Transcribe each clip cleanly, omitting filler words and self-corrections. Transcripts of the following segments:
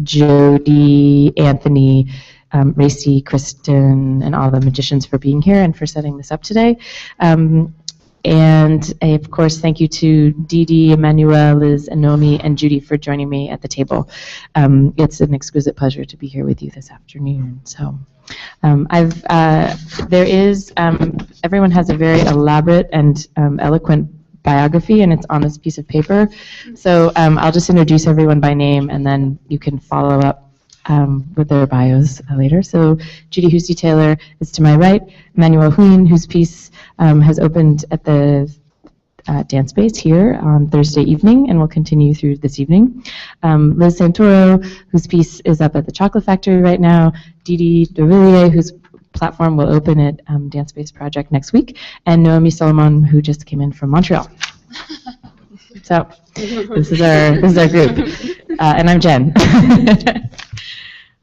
Jody, Anthony, Racy, Kristen, and all the magicians for being here and for setting this up today. And of course, thank you to Didi, Emmanuel, Liz, and Nomi, and Judy for joining me at the table. It's an exquisite pleasure to be here with you this afternoon. So, everyone has a very elaborate and eloquent biography, and it's on this piece of paper. So I'll just introduce everyone by name, and then you can follow up with their bios later. So Judy Hussie-Taylor is to my right, Emmanuel Huyn, whose piece has opened at the Dance Space here on Thursday evening and will continue through this evening. Liz Santoro, whose piece is up at the Chocolate Factory right now. Didi Devilliers, whose platform will open at Dance Space Project next week. And Noemi Solomon, who just came in from Montreal. So this is our group. And I'm Jen.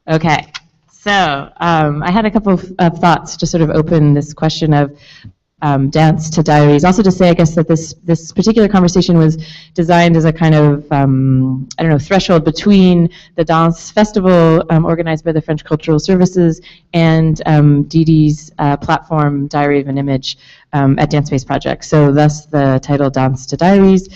Okay, so I had a couple of thoughts to sort of open this question of Dance to Diaries. Also to say, I guess, that this particular conversation was designed as a kind of, threshold between the Danse Festival organized by the French Cultural Services and Didi's platform, Diary of an Image, at Dance Space Project. So thus the title Dance to Diaries.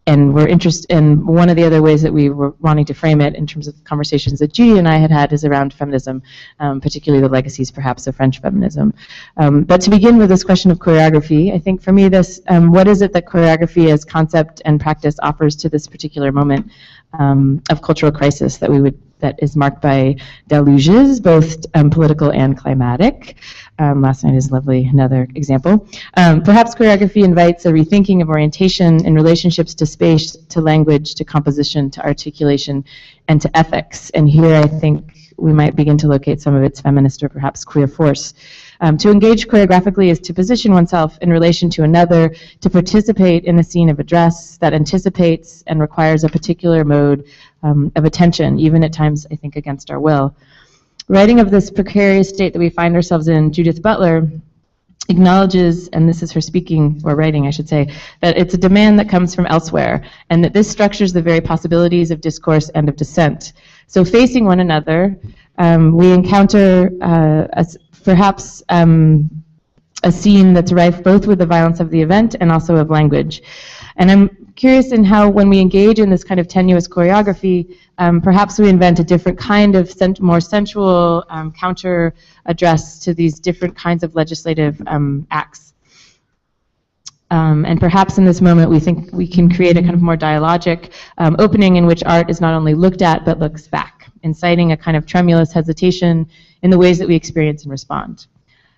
And we're interested in one of the other ways that we were wanting to frame it in terms of conversations that Judy and I had is around feminism, particularly the legacies perhaps of French feminism. But to begin with this question of choreography, I think for me what is it that choreography as concept and practice offers to this particular moment of cultural crisis that is marked by deluges, both political and climatic. Last night is lovely, another example. Perhaps choreography invites a rethinking of orientation in relationships to space, to language, to composition, to articulation, and to ethics. And here I think we might begin to locate some of its feminist or perhaps queer force. To engage choreographically is to position oneself in relation to another, to participate in a scene of address that anticipates and requires a particular mode of attention, even at times, I think, against our will. Writing of this precarious state that we find ourselves in, Judith Butler acknowledges, and this is her speaking, or writing I should say, that it's a demand that comes from elsewhere, and that this structures the very possibilities of discourse and of dissent. So facing one another, we encounter perhaps a scene that's rife both with the violence of the event and also of language. And I'm curious in how, when we engage in this kind of tenuous choreography, perhaps we invent a different kind of more sensual counter address to these different kinds of legislative acts. And perhaps in this moment we think we can create a kind of more dialogic opening in which art is not only looked at but looks back, inciting a kind of tremulous hesitation in the ways that we experience and respond.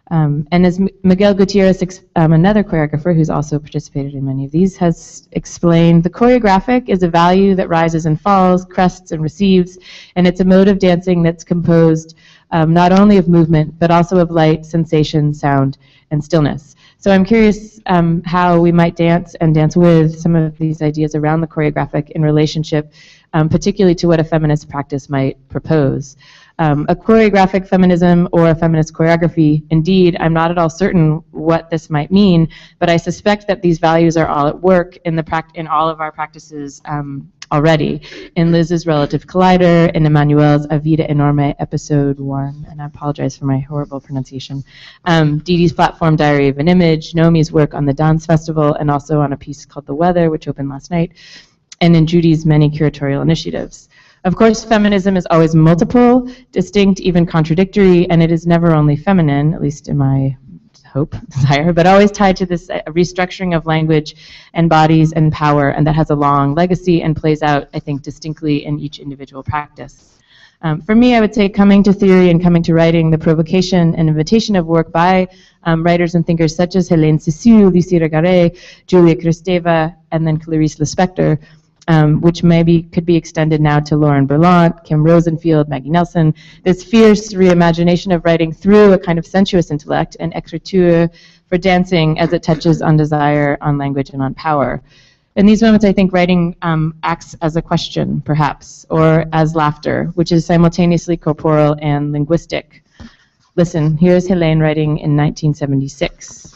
And as Miguel Gutierrez, another choreographer who's also participated in many of these, has explained, the choreographic is a value that rises and falls, crests and receives, and it's a mode of dancing that's composed not only of movement, but also of light, sensation, sound, and stillness. So I'm curious how we might dance and dance with some of these ideas around the choreographic in relationship, particularly to what a feminist practice might propose. A choreographic feminism or a feminist choreography, indeed, I'm not at all certain what this might mean, but I suspect that these values are all at work in all of our practices already. In Liz's Relative Collider, in Emmanuel's A Vida Enorme, episode 1, and I apologize for my horrible pronunciation, Didi's platform, Diary of an Image, Nomi's work on the Danse Festival, and also on a piece called The Weather, which opened last night, and in Judy's many curatorial initiatives. Of course, feminism is always multiple, distinct, even contradictory, and it is never only feminine, at least in my desire, but always tied to this restructuring of language and bodies and power, and that has a long legacy and plays out, I think, distinctly in each individual practice. For me, I would say coming to theory and coming to writing, the provocation and invitation of work by writers and thinkers such as Hélène Cixous, Lucie Regaré, Julia Kristeva, and then Clarice Lispector, which maybe could be extended now to Lauren Berlant, Kim Rosenfield, Maggie Nelson, this fierce reimagination of writing through a kind of sensuous intellect and écriture for dancing as it touches on desire, on language, and on power. In these moments, I think writing acts as a question, perhaps, or as laughter, which is simultaneously corporal and linguistic. Listen, here's Hélène writing in 1976.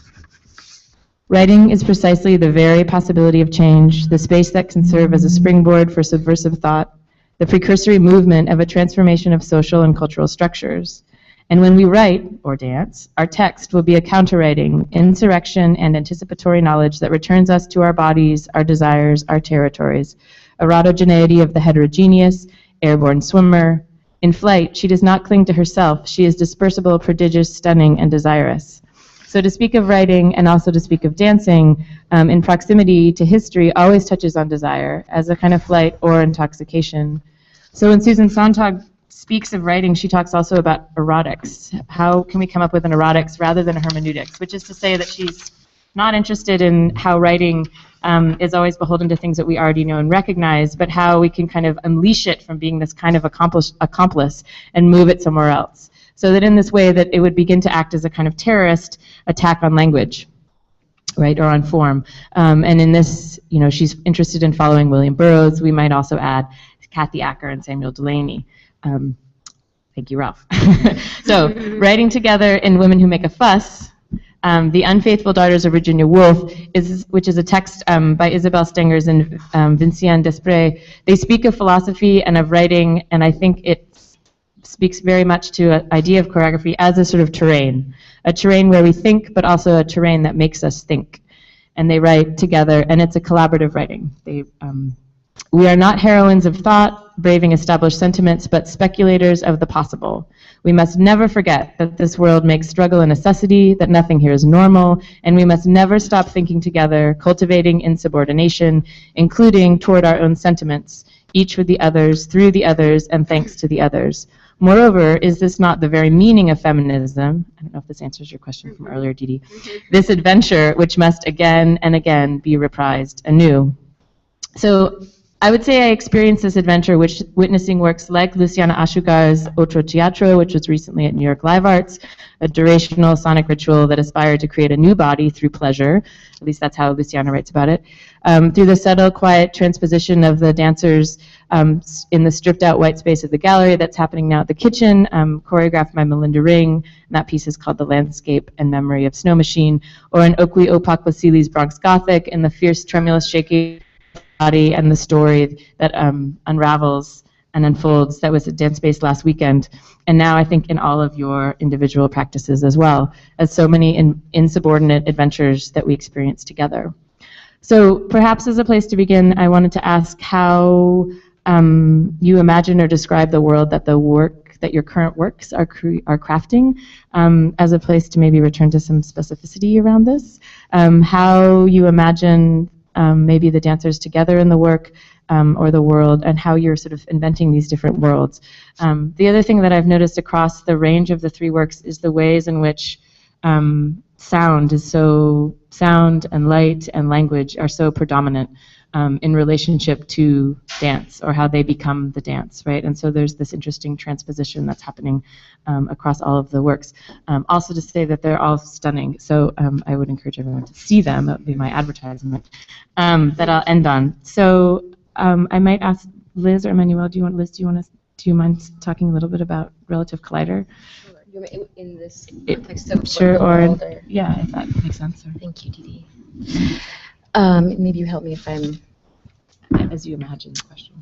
Writing is precisely the very possibility of change, the space that can serve as a springboard for subversive thought, the precursory movement of a transformation of social and cultural structures. And when we write, or dance, our text will be a counter-writing, insurrection, and anticipatory knowledge that returns us to our bodies, our desires, our territories, erotogeneity of the heterogeneous, airborne swimmer. In flight, she does not cling to herself. She is dispersible, prodigious, stunning, and desirous. So to speak of writing and also to speak of dancing in proximity to history always touches on desire as a kind of flight or intoxication. So when Susan Sontag speaks of writing, she talks also about erotics. How can we come up with an erotics rather than a hermeneutics, which is to say that she's not interested in how writing is always beholden to things that we already know and recognize, but how we can kind of unleash it from being this kind of accomplice and move it somewhere else. So that in this way that it would begin to act as a kind of terrorist attack on language, right, or on form. And in this, she's interested in following William Burroughs. We might also add Kathy Acker and Samuel Delaney. Thank you, Ralph. So, writing together in Women Who Make a Fuss, The Unfaithful Daughters of Virginia Woolf, which is a text by Isabelle Stengers and Vinciane Desprez. They speak of philosophy and of writing, and I think it speaks very much to an idea of choreography as a sort of terrain, a terrain where we think, but also a terrain that makes us think. And they write together, and it's a collaborative writing. We are not heroines of thought, braving established sentiments, but speculators of the possible. We must never forget that this world makes struggle a necessity, that nothing here is normal, and we must never stop thinking together, cultivating insubordination, including toward our own sentiments, each with the others, through the others, and thanks to the others. Moreover, is this not the very meaning of feminism? I don't know if this answers your question from earlier, Didi. This adventure, which must again and again be reprised anew. So I would say I experienced this adventure witnessing works like Luciana Ashugar's Otro Teatro, which was recently at New York Live Arts, a durational sonic ritual that aspired to create a new body through pleasure. At least that's how Luciana writes about it. Through the subtle, quiet transposition of the dancers in the stripped-out white space of the gallery that's happening now at the kitchen, choreographed by Melinda Ring. And that piece is called The Landscape and Memory of Snow Machine. Or in Okwi Opak Wasili's Bronx Gothic, in the fierce, tremulous shaking body and the story that unravels and unfolds. That was at Dance Space last weekend. And now I think in all of your individual practices as well, as so many insubordinate adventures that we experience together. So perhaps as a place to begin, I wanted to ask how you imagine or describe the world that your current works are crafting, as a place to maybe return to some specificity around this. How you imagine maybe the dancers together in the work or the world, and how you're sort of inventing these different worlds. The other thing that I've noticed across the range of the three works is the ways in which sound and light and language are so predominant in relationship to dance, or how they become the dance, right? And so there's this interesting transposition that's happening across all of the works. Also to say that they're all stunning, so I would encourage everyone to see them. That would be my advertisement that I'll end on. So I might ask Liz or Emmanuel, do you mind talking a little bit about Relative Collider? Sure. In this context of sure, or yeah, if that makes sense. Or. Thank you, Didi. Maybe you help me if I'm... As you imagine the question.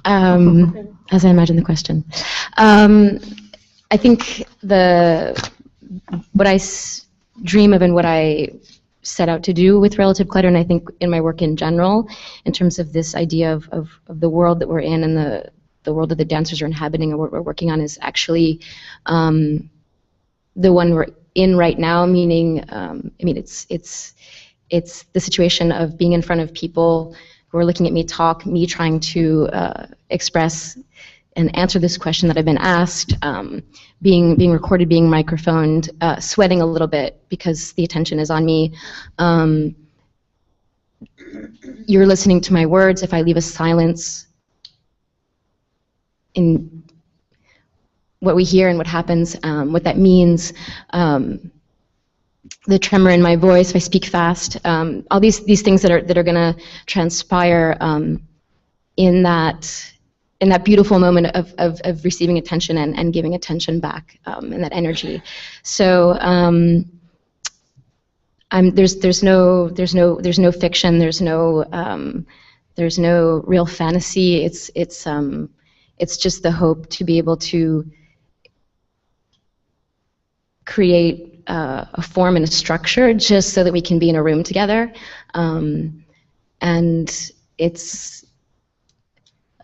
As I imagine the question. I think what I dream of and what I set out to do with Relative Collider, and I think in my work in general, in terms of this idea of the world that we're in and the world that the dancers are inhabiting, or what we're working on, is actually the one we're in right now, meaning, it's the situation of being in front of people who are looking at me talk, me trying to express and answer this question that I've been asked, being recorded, being microphoned, sweating a little bit because the attention is on me. You're listening to my words. If I leave a silence in what we hear and what happens, what that means, the tremor in my voice, if I speak fast, all these things that are going to transpire in that beautiful moment of receiving attention and giving attention back, and that energy. So there's no fiction. There's no real fantasy. It's just the hope to be able to create a form and a structure just so that we can be in a room together. And it's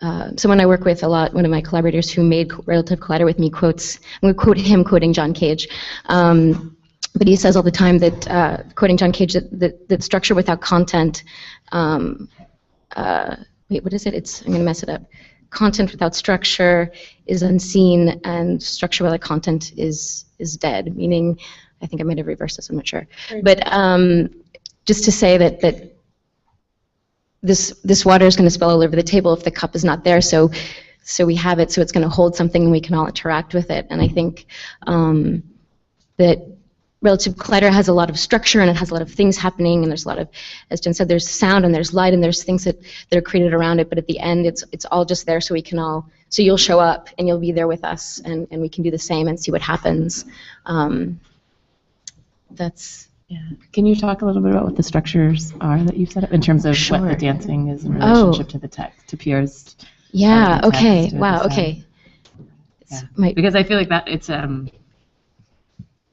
someone I work with a lot, one of my collaborators who made Relative Collider with me quotes, I'm going to quote him quoting John Cage. But he says all the time that, quoting John Cage, that structure without content, wait, what is it? I'm going to mess it up. Content without structure is unseen, and structure without content is dead. Meaning, I think I might have reversed this. I'm not sure. But just to say that this water is going to spill all over the table if the cup is not there. So we have it. So it's going to hold something, and we can all interact with it. And I think that Relative Collider has a lot of structure, and it has a lot of things happening, and there's a lot of, as Jen said, there's sound and there's light and there's things that are created around it, but at the end it's all just there so we can all, so you'll show up and you'll be there with us, and we can do the same and see what happens. That's, yeah. Can you talk a little bit about what the structures are that you've set up in terms of Sure. what the dancing is in relationship to the text, to Pierre's? Yeah, okay, text, wow, okay. Yeah. Because I feel like that it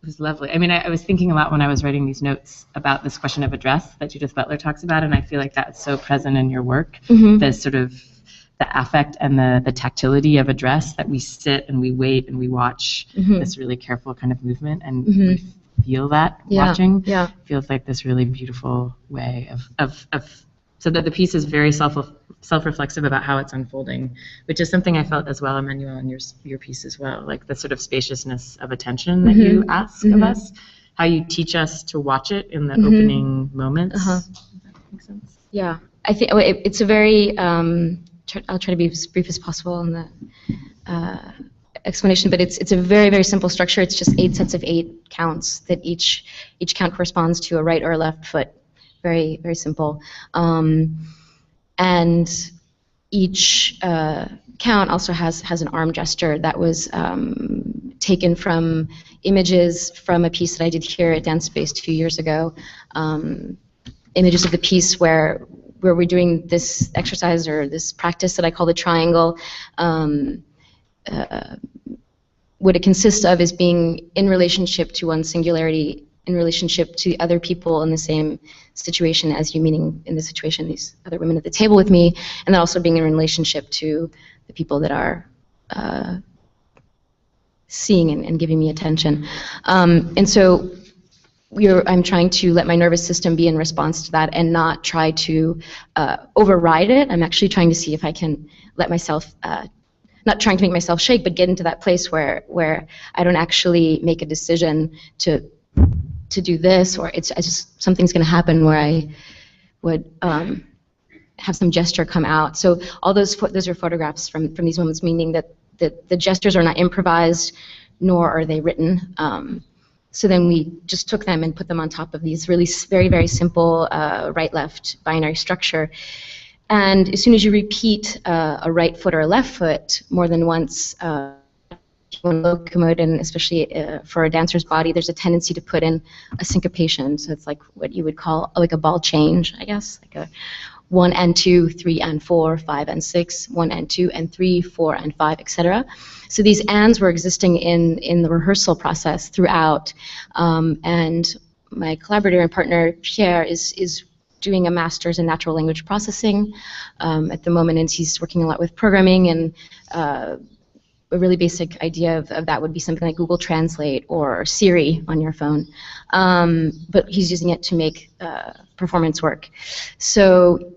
was lovely. I mean, I was thinking a lot when I was writing these notes about this question of address that Judith Butler talks about, and I feel like that's so present in your work, the sort of the affect and the tactility of address, that we sit and we wait and we watch this really careful kind of movement, and we feel that watching. Yeah. Feels like this really beautiful way of so that the piece is very self-reflexive about how it's unfolding, which is something I felt as well, Emmanuel, in your piece as well, like the sort of spaciousness of attention that you ask of us, how you teach us to watch it in the opening moments. Does that make sense? Yeah, I think it's a very, I'll try to be as brief as possible in the explanation, but it's a very, very simple structure. It's just 8 sets of 8 counts that each count corresponds to a right or a left foot. Very, very simple. And each count also has an arm gesture that was taken from images from a piece that I did here at Dance Space 2 years ago. Images of the piece where we're doing this exercise or this practice that I call the triangle. What it consists of is being in relationship to one singularity, in relationship to other people in the same situation as you, meaning in this situation these other women at the table with me, and then also being in relationship to the people that are seeing and giving me attention. And so I'm trying to let my nervous system be in response to that and not try to override it. I'm actually trying to see if I can let myself, not trying to make myself shake, but get into that place where I don't actually make a decision to do this, or it's just something's going to happen where I would have some gesture come out. So all those are photographs from these moments, meaning that the gestures are not improvised, nor are they written. So then we just took them and put them on top of these really very, very simple right-left binary structure. And as soon as you repeat a right foot or a left foot more than once, when locomoted, and especially for a dancer's body, there's a tendency to put in a syncopation. So it's like what you would call like a ball change, I guess, like a 1 and 2, 3 and 4, 5 and 6, 1 and 2 and 3, 4 and 5, etc. So these ands were existing in the rehearsal process throughout, and my collaborator and partner Pierre is doing a master's in natural language processing at the moment, and he's working a lot with programming, and a really basic idea of that would be something like Google Translate or Siri on your phone, but he's using it to make performance work. So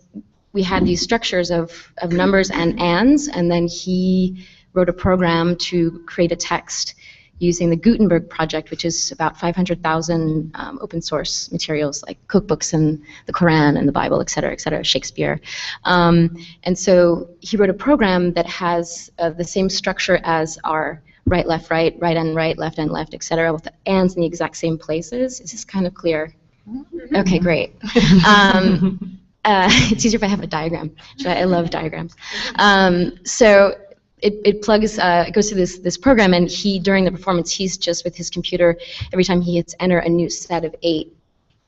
we had these structures of numbers and ands, and then he wrote a program to create a text using the Gutenberg project, which is about 500,000 open source materials like cookbooks and the Quran and the Bible, et cetera, Shakespeare. And so he wrote a program that has the same structure as our right, left, right, right and right, left and left, et cetera, with the ands in the exact same places. Is this kind of clear? Okay, great. It's easier if I have a diagram. I love diagrams. So it plugs, it goes to this program, and during the performance, he's just with his computer, every time he hits enter, a new set of 8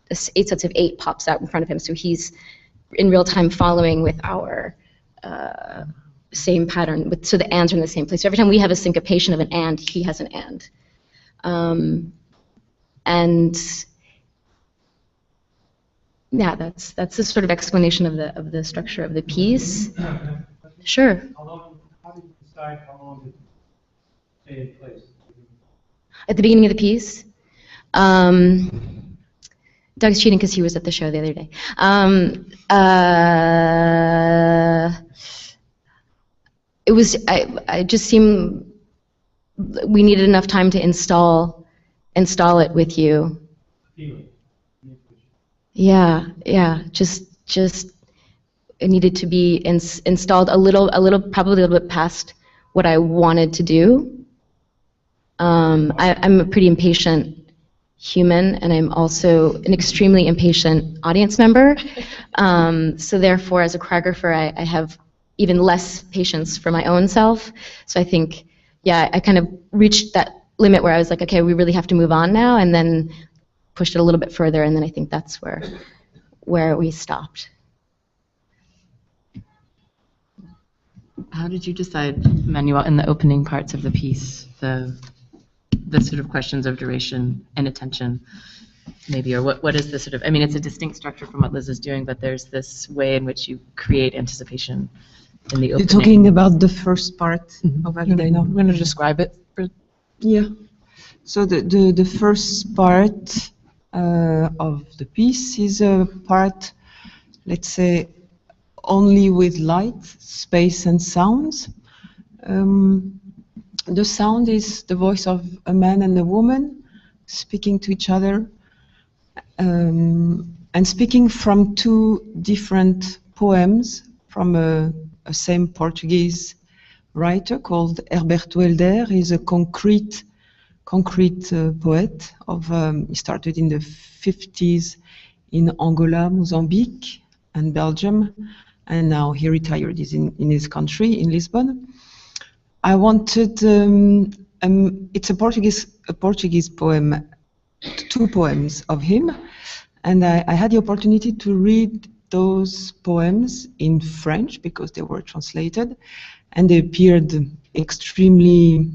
this 8 sets of 8 pops out in front of him. So he's in real time following with our same pattern. So the ands are in the same place. So every time we have a syncopation of an and, he has an and. And yeah, that's the sort of explanation of the structure of the piece. Sure. How did you decide how long it stay in place? At the beginning of the piece, Doug's cheating because he was at the show the other day. It was, I just seemed, we needed enough time to install it with you. Yeah, just it needed to be installed a little, probably a little bit past what I wanted to do. I'm a pretty impatient human, and I'm also an extremely impatient audience member. So therefore, as a choreographer, I have even less patience for my own self. So I think, yeah, I kind of reached that limit where I was like, okay, we really have to move on now, and then pushed it a little bit further, and then I think that's where we stopped. How did you decide, Manuel, in the opening parts of the piece, the sort of questions of duration and attention, maybe, or what is the sort of, I mean, it's a distinct structure from what Liz is doing, but there's this way in which you create anticipation in the opening. You're talking about the first part of Avelino. I'm going to describe it. Yeah. So the first part of the piece is a part, let's say, only with light, space, and sounds. The sound is the voice of a man and a woman speaking to each other, and speaking from 2 different poems from a same Portuguese writer called Herberto Helder. He's a concrete poet. He started in the 50s in Angola, Mozambique, and Belgium, and now he retired. He's in his country, in Lisbon. I wanted, it's a Portuguese poem, 2 poems of him, and I had the opportunity to read those poems in French because they were translated, and they appeared extremely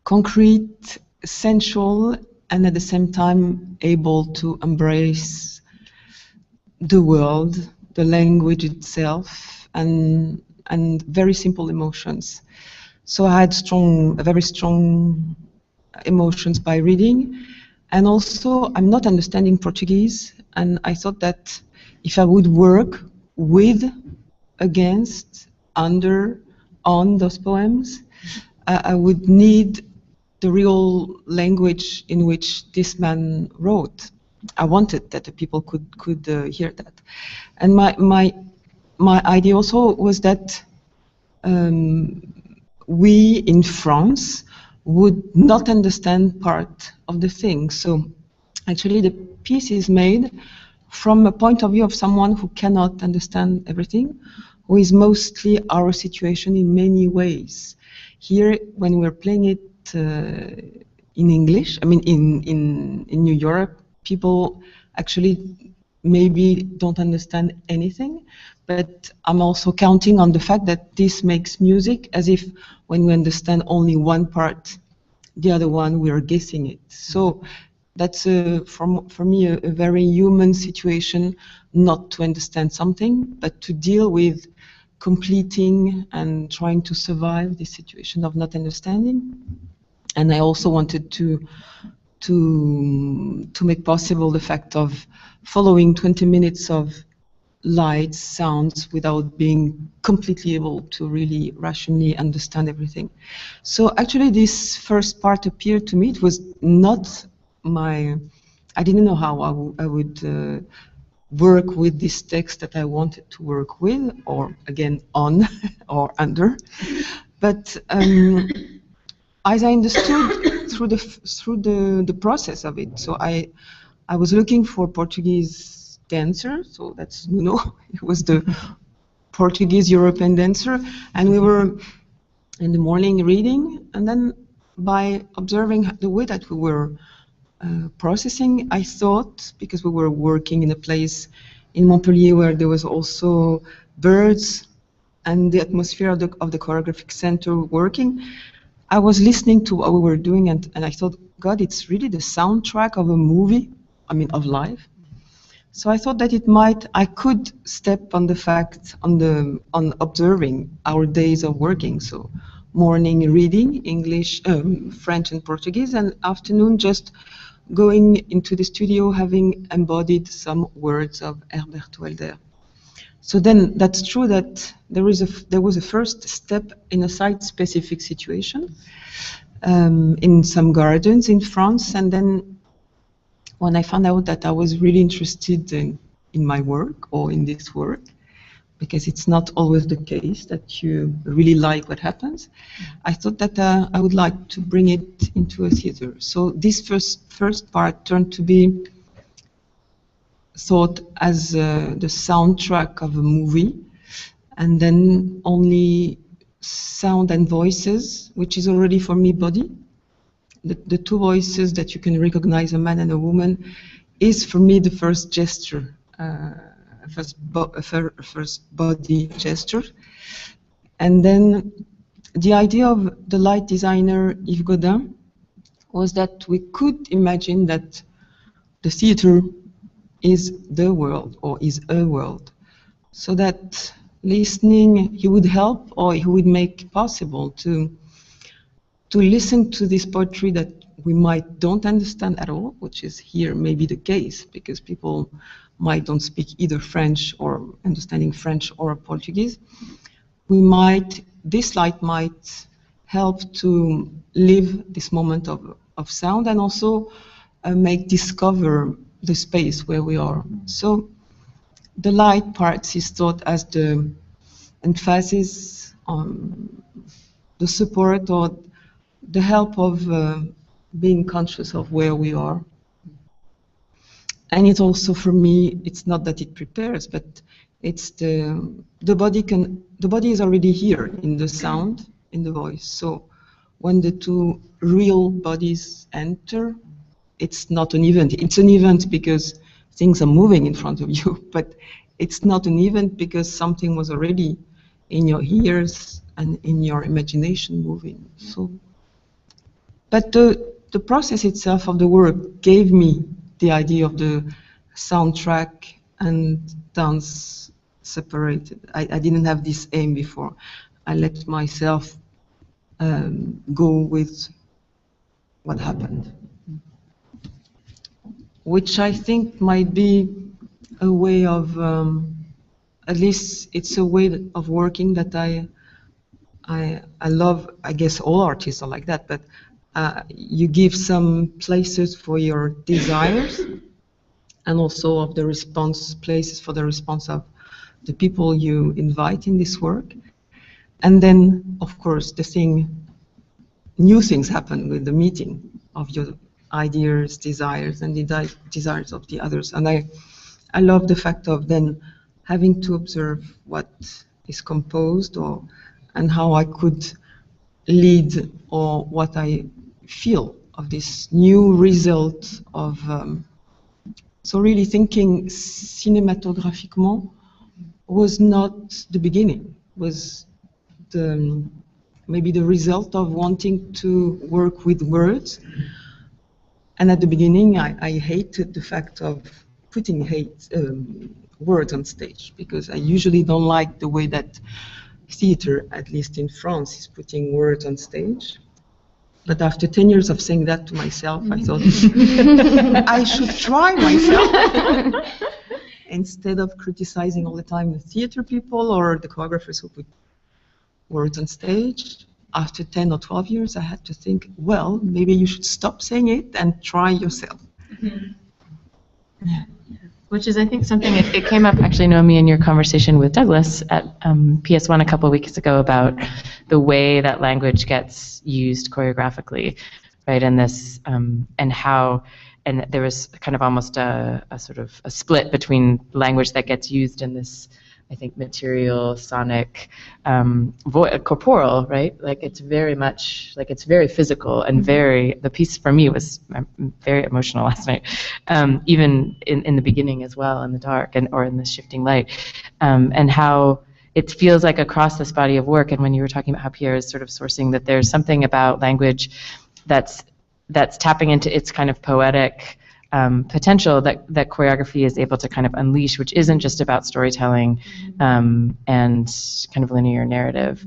concrete, sensual, and at the same time able to embrace the world, the language itself, and very simple emotions. So I had very strong emotions by reading, and also I'm not understanding Portuguese, and I thought that if I would work with, against, under, on those poems, I would need the real language in which this man wrote. I wanted that the people could hear that, and my idea also was that we in France would not understand part of the thing. So actually the piece is made from a point of view of someone who cannot understand everything, who is mostly our situation in many ways. Here, when we're playing it in English, I mean in New York, people actually maybe don't understand anything, but I'm also counting on the fact that this makes music as if when we understand only one part, the other one we are guessing it. So that's for me a very human situation, not to understand something, but to deal with completing and trying to survive this situation of not understanding. And I also wanted to make possible the fact of following 20 minutes of lights, sounds, without being completely able to really rationally understand everything. So actually this first part appeared to me, it was not I didn't know how I would work with this text that I wanted to work with, or again on or under. But as I understood through the process of it, so I was looking for Portuguese dancer, so that's Nuno. It was the Portuguese European dancer, and we were in the morning reading, and then by observing the way that we were processing. I thought, because we were working in a place in Montpellier where there was also birds and the atmosphere of the choreographic center working, I was listening to what we were doing, and I thought, God, it's really the soundtrack of a movie, I mean, of life. So I thought that I could step on the fact, on observing our days of working. So morning reading English, French and Portuguese, and afternoon just going into the studio having embodied some words of Herbert Welder. So then that's true that there was a first step in a site-specific situation in some gardens in France, and then when I found out that I was really interested in my work or in this work, because it's not always the case that you really like what happens, I thought that I would like to bring it into a theater. So this first part turned to be thought as the soundtrack of a movie, and then only sound and voices, which is already for me body. The two voices that you can recognize, a man and a woman, is for me the first gesture, first body gesture. And then the idea of the light designer Yves Godin was that we could imagine that the theater is the world or is a world, so that listening, he would help or he would make possible to listen to this poetry that we might don't understand at all, which is here maybe the case because people might don't speak either French or understanding French or Portuguese. This light might help to live this moment of sound and also discover the space where we are. So the light part is thought as the emphasis on the support or the help of being conscious of where we are. And it's also, for me, it's not that it prepares, but it's the body is already here in the sound, in the voice. So when the two real bodies enter, it's not an event. It's an event because things are moving in front of you, but it's not an event because something was already in your ears and in your imagination moving. So, but the process itself of the work gave me the idea of the soundtrack and dance separated. I didn't have this aim before. I let myself go with what happened, which I think might be a way of, at least it's a way of working that I love. I guess all artists are like that, but you give some places for your desires and also of the response, places for the response of the people you invite in this work. And then, of course, new things happen with the meeting of your ideas, desires, and the desires of the others. And I love the fact of then having to observe what is composed and how I could lead or what I feel of this new result of so really thinking cinématographiquement was not the beginning, was maybe the result of wanting to work with words. And at the beginning I hated the fact of putting words on stage, because I usually don't like the way that theater, at least in France, is putting words on stage. But after 10 years of saying that to myself, I thought I should try myself instead of criticizing all the time the theater people or the choreographers who put words on stage. After 10 or 12 years, I had to think, well, maybe you should stop saying it and try yourself. Yeah. Which is, I think, something, it came up, actually, Naomi, in your conversation with Douglas at PS1 a couple of weeks ago about the way that language gets used choreographically, right? And this, and how, and there was kind of almost a sort of a split between language that gets used in this I think, material, sonic, corporeal, right? Like it's very much, like it's very physical and very, the piece for me was very emotional last night, even in the beginning as well, in the dark or in the shifting light, and how it feels like across this body of work, and when you were talking about how Pierre is sort of sourcing, that there's something about language that's tapping into its kind of poetic potential that choreography is able to kind of unleash, which isn't just about storytelling and kind of linear narrative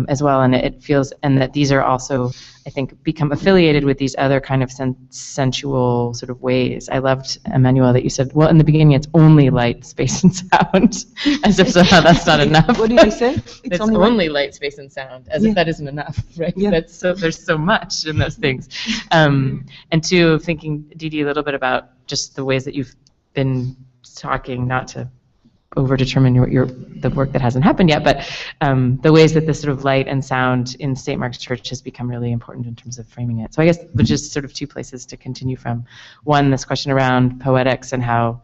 as well. And it feels, and that these are also, I think, become affiliated with these other kind of sensual sort of ways. I loved, Emmanuel, that you said, well, in the beginning it's only light, space, and sound, as if somehow that's not enough. What did I say? It's only light, space, and sound, as if that isn't enough, right? Yeah. That's so, there's so much in those things. And two, thinking, Didi, a little bit about just the ways that you've been talking, not to over-determine the work that hasn't happened yet, but the ways that this sort of light and sound in St. Mark's Church has become really important in terms of framing it. So I guess there's just sort of two places to continue from. One, this question around poetics and how,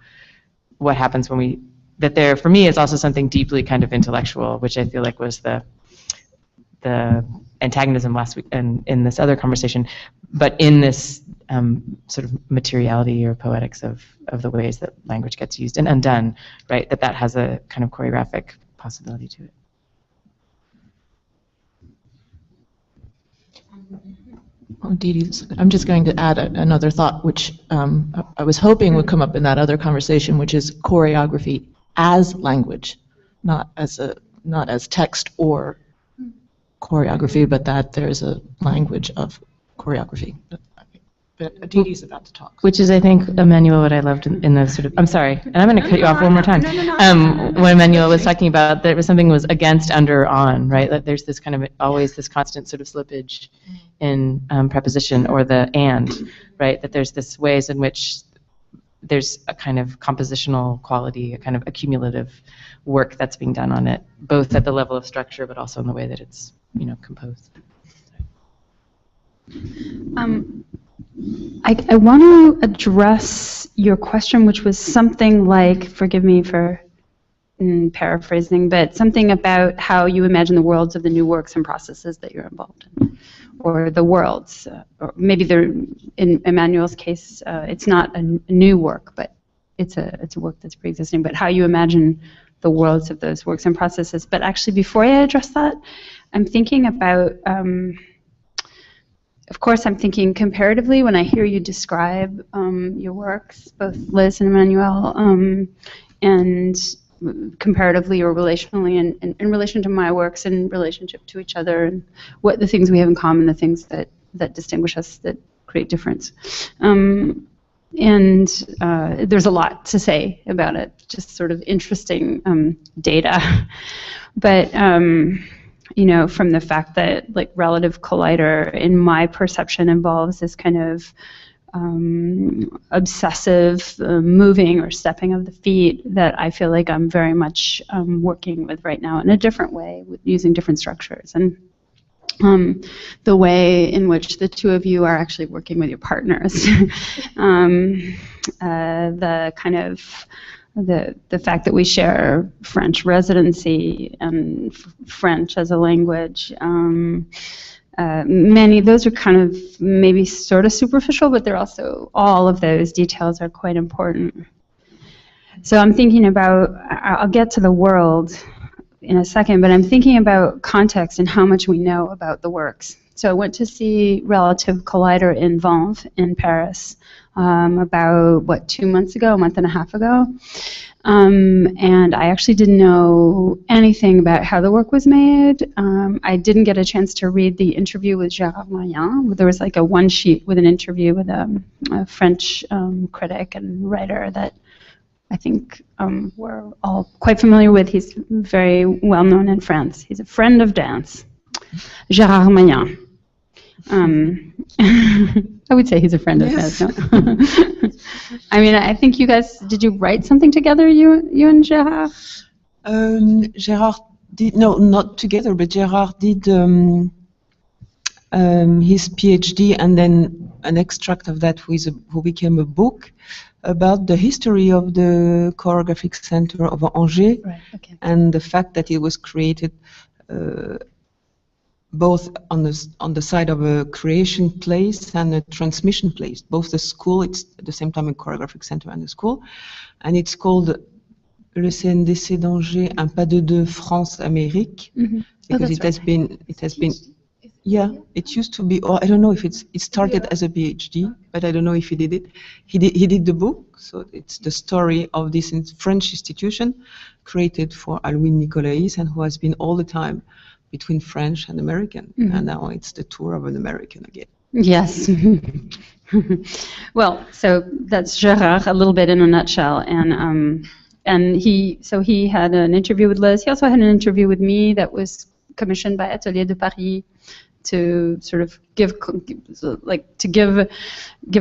what happens when that there, for me, is also something deeply kind of intellectual, which I feel like was the antagonism last week and in this other conversation, but in this sort of materiality or poetics of the ways that language gets used and undone, right? That has a kind of choreographic possibility to it. Oh, Didi, I'm just going to add another thought, which I was hoping would come up in that other conversation, which is choreography as language, not as text or choreography, but that there's a language of choreography. But Didi's about to talk. Which is, I think, Emmanuel, what I loved in the sort of, I'm sorry, and I'm going to cut you off one more time. When Emmanuel was talking about there was something was against, under, on, right? That there's this kind of, always this constant sort of slippage in preposition or the and, right? That there's this ways in which there's a kind of compositional quality, a kind of accumulative work that's being done on it, both at the level of structure, but also in the way that it's, composed. I want to address your question, which was something like, forgive me for paraphrasing, but something about how you imagine the worlds of the new works and processes that you're involved in, or the worlds, or maybe they're, in Emmanuel's case, it's not a new work, but it's a work that's pre-existing, but how you imagine the worlds of those works and processes. But actually, before I address that, I'm thinking about, of course, I'm thinking comparatively when I hear you describe your works, both Liz and Emmanuel, and comparatively or relationally in relation to my works, in relationship to each other, and what the things we have in common, the things that distinguish us, that create difference. And there's a lot to say about it, just sort of interesting data. But from the fact that like relative collider in my perception involves this kind of obsessive moving or stepping of the feet that I feel like I'm very much working with right now in a different way, with using different structures. And the way in which the two of you are actually working with your partners. The kind of the fact that we share French residency and French as a language. Those are kind of maybe sort of superficial, but they're also, all of those details are quite important. So I'm thinking about, I'll get to the world in a second, but I'm thinking about context and how much we know about the works. So I went to see Relative Collider in Vanves in Paris about, 2 months ago, a month and a half ago. And I actually didn't know anything about how the work was made. I didn't get a chance to read the interview with Gérard Mayen. There was like a one sheet with an interview with a French critic and writer that I think we're all quite familiar with. He's very well known in France. He's a friend of Danse, Gérard Mayen. I would say he's a friend of Danse. No? I mean, I think you guys, did you write something together, you and Gérard? Gérard did, no, not together, but Gérard did his PhD and then an extract of that who became a book. about the history of the choreographic center of Angers, Right. Okay. and the fact that it was created both on the side of a creation place and a transmission place. Both the school, it's at the same time a choreographic center and a school, and it's called Le CNDC d'Angers, un pas de deux France-Amérique, because it has been, yeah, it used to be, or I don't know if it started as a PhD, but I don't know if he did it. He did the book, so it's the story of this French institution created for Alwin Nicolais, and who has been all the time between French and American, and now it's the tour of an American again. Yes. Well, so that's Gérard a little bit in a nutshell, and he had an interview with Liz. He also had an interview with me that was commissioned by Atelier de Paris to sort of give a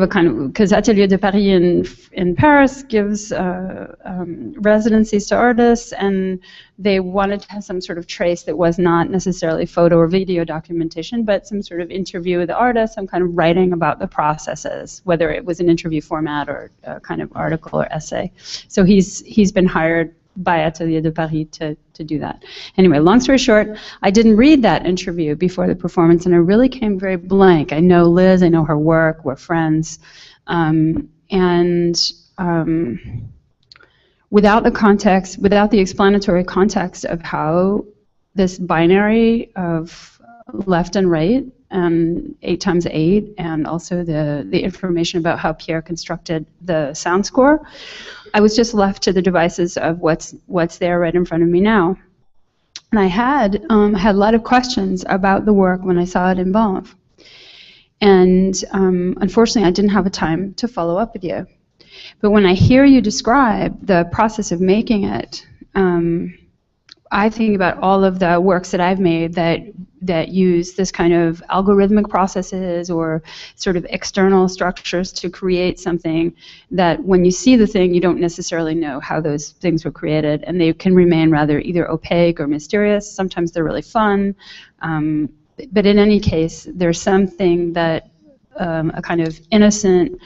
kind of, because Atelier de Paris in Paris gives residencies to artists, and they wanted to have some sort of trace that was not necessarily photo or video documentation, but some sort of interview with the artist, some kind of writing about the processes, whether it was an interview format or a kind of article or essay. So he's been hired by Atelier de Paris to do that. Anyway, long story short, I didn't read that interview before the performance, and I really came very blank. I know Liz, I know her work, we're friends, without the context, without the explanatory context of how this binary of left and right, and 8 times 8, and also the information about how Pierre constructed the sound score, I was just left to the devices of what's there right in front of me now. And I had a lot of questions about the work when I saw it in Banff. And unfortunately, I didn't have a time to follow up with you. But when I hear you describe the process of making it, I think about all of the works that I've made that use this kind of algorithmic processes or sort of external structures to create something that when you see the thing, you don't necessarily know how those things were created, and they can remain rather either opaque or mysterious. Sometimes they're really fun, but in any case, there's something that a kind of innocent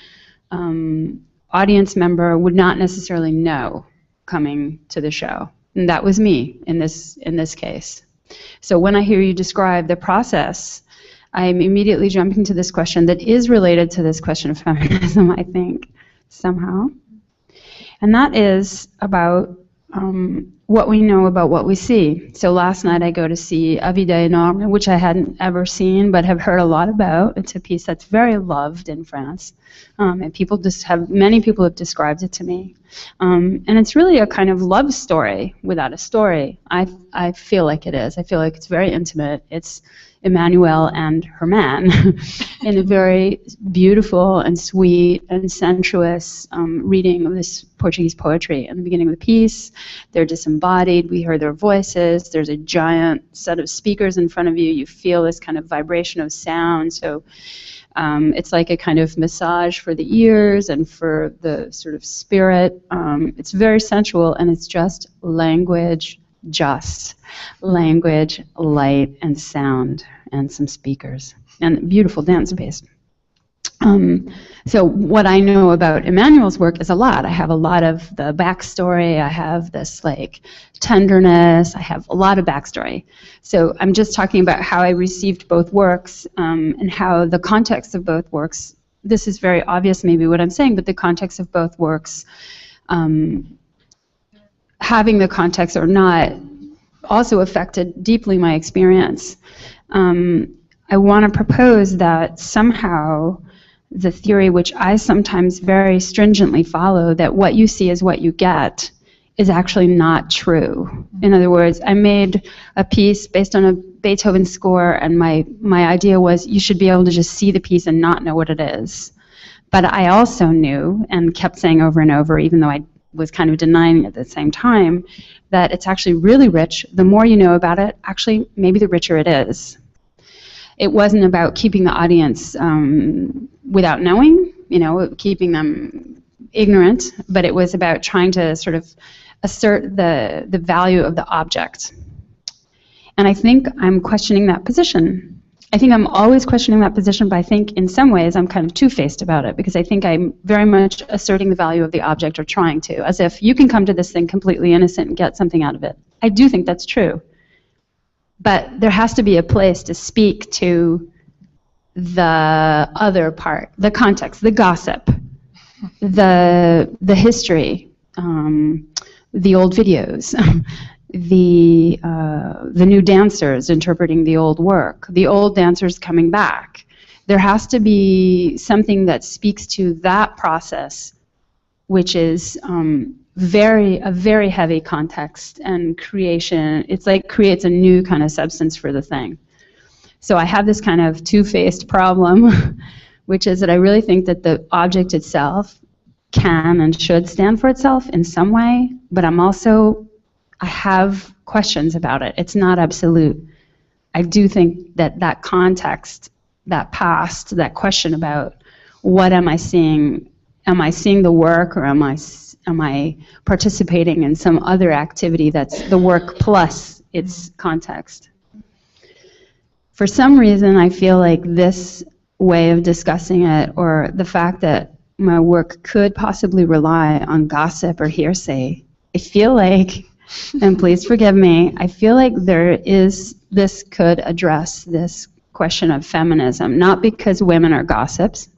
audience member would not necessarily know coming to the show. And that was me in this case. So when I hear you describe the process, I'm immediately jumping to this question that is related to this question of feminism, I think, somehow. And that is about what we know about what we see. So last night I go to see A Vida Enorme, which I hadn't ever seen but have heard a lot about. It's a piece that's very loved in France, and many people have described it to me. And it's really a kind of love story without a story. I feel like it is. I feel like it's very intimate. It's Emmanuelle and her man in a very beautiful and sweet and sensuous reading of this Portuguese poetry. In the beginning of the piece, they're disembodied. We hear their voices. There's a giant set of speakers in front of you. You feel this kind of vibration of sound. So it's like a kind of massage for the ears and for the sort of spirit. It's very sensual, and it's just language, light, and sound, and some speakers, and beautiful dance space. So what I know about Emmanuelle's work is a lot. I have a lot of the backstory. I have this like tenderness. I have a lot of backstory. So I'm just talking about how I received both works and how the context of both works. This is very obvious, maybe what I'm saying, but the context of both works, having the context or not, also affected deeply my experience. I want to propose that somehow the theory which I sometimes very stringently follow, that what you see is what you get, is actually not true. In other words, I made a piece based on a Beethoven score, and my idea was you should be able to just see the piece and not know what it is. But I also knew, and kept saying over and over, even though I was kind of denying it at the same time, that it's actually really rich. The more you know about it, actually, maybe the richer it is. It wasn't about keeping the audience without knowing, keeping them ignorant, but it was about trying to sort of assert the value of the object. And I think I'm questioning that position. I think I'm always questioning that position, but I think in some ways I'm kind of two-faced about it, because I think I'm very much asserting the value of the object, or trying to, as if you can come to this thing completely innocent and get something out of it. I do think that's true. But there has to be a place to speak to the other part, the context, the gossip, the history, the old videos, the new dancers interpreting the old work, the old dancers coming back. There has to be something that speaks to that process, which is a very heavy context and creation. It's like creates a new kind of substance for the thing. So I have this kind of two-faced problem, which is that I really think that the object itself can and should stand for itself in some way, but I have questions about it. It's not absolute. I do think that that context, that past, that question about what am I seeing the work, or am I participating in some other activity that's the work plus its context? For some reason, I feel like this way of discussing it, or the fact that my work could possibly rely on gossip or hearsay, I feel like, and please forgive me, I feel like this could address this question of feminism, not because women are gossips,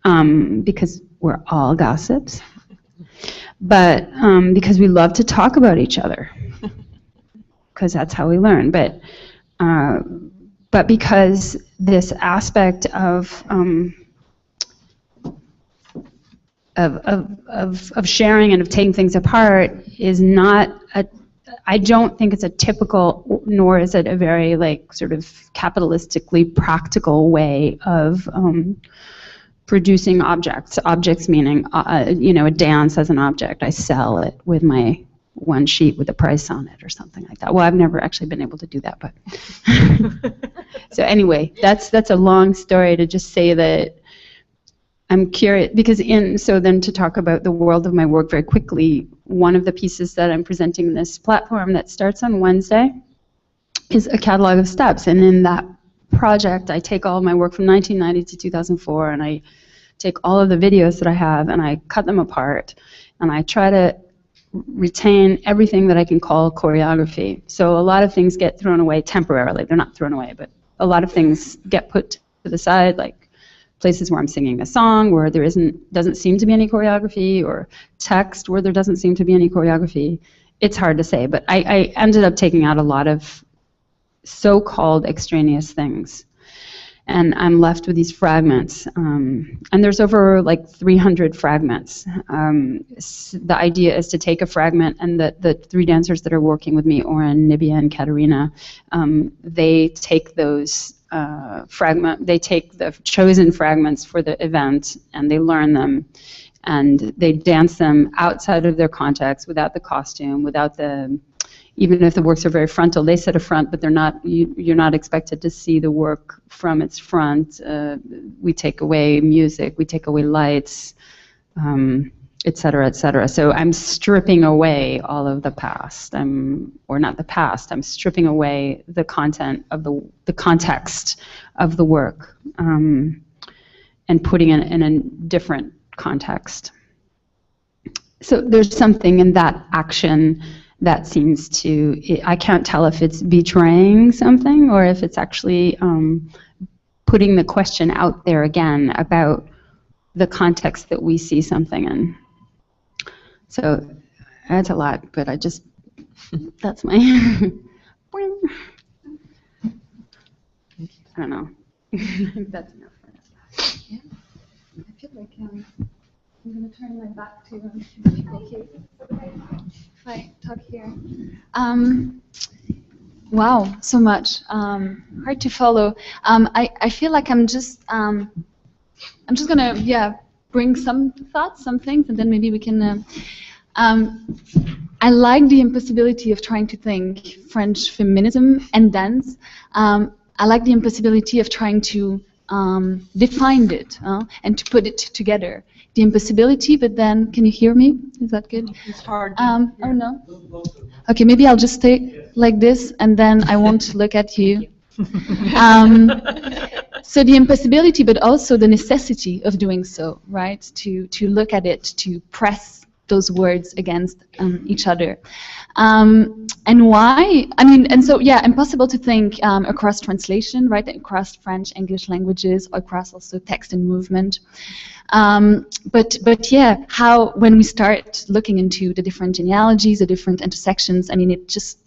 because we're all gossips, but because we love to talk about each other, because that's how we learn. But because this aspect of sharing and of taking things apart is not I don't think it's a typical, nor is it a very sort of capitalistically practical way of producing objects. Objects meaning, a dance as an object. I sell it with my one sheet with a price on it or something like that. Well, I've never actually been able to do that, but so anyway, that's a long story to just say that I'm curious, because so then to talk about the world of my work very quickly, one of the pieces that I'm presenting in this platform that starts on Wednesday is a catalog of steps, and in that project I take all of my work from 1990 to 2004, and I take all of the videos that I have and I cut them apart, and I try to retain everything that I can call choreography. So a lot of things get thrown away temporarily. They're not thrown away, but a lot of things get put to the side, like places where I'm singing a song where there doesn't seem to be any choreography, or text where there doesn't seem to be any choreography. It's hard to say, but I ended up taking out a lot of so-called extraneous things, and I'm left with these fragments. And there's over 300 fragments. The idea is to take a fragment, and the three dancers that are working with me, Oren, Nibia, and Katerina, they take those they take the chosen fragments for the event, and they learn them, and they dance them outside of their context, without the costume, without even if the works are very frontal, they set a front, but they're not. You're not expected to see the work from its front. We take away music, we take away lights, et cetera, et cetera. So I'm stripping away all of the past. Or not the past. I'm stripping away the content of the context of the work, and putting it in a different context. So there's something in that action that seems to, I can't tell if it's betraying something or if it's actually putting the question out there again about the context that we see something in. So that's a lot, but that's my, I don't know. That's enough for now. Yeah. I feel like I'm going to turn my back to people here. If I talk here. Wow, so much. Hard to follow. I feel like I'm just gonna bring some thoughts, some things, and then maybe we can. I like the impossibility of trying to think French feminism and dance. I like the impossibility of trying to define it and to put it together. The impossibility, but then, can you hear me? Is that good? It's hard. Oh no. Okay, maybe I'll just stay like this, and then I won't look at you. So the impossibility, but also the necessity of doing so, right? To look at it, to press those words against each other. And why? I mean, and so, yeah, impossible to think across translation, right? Across French, English languages, across also text and movement. But yeah, how, when we start looking into the different genealogies, the different intersections, I mean, it just,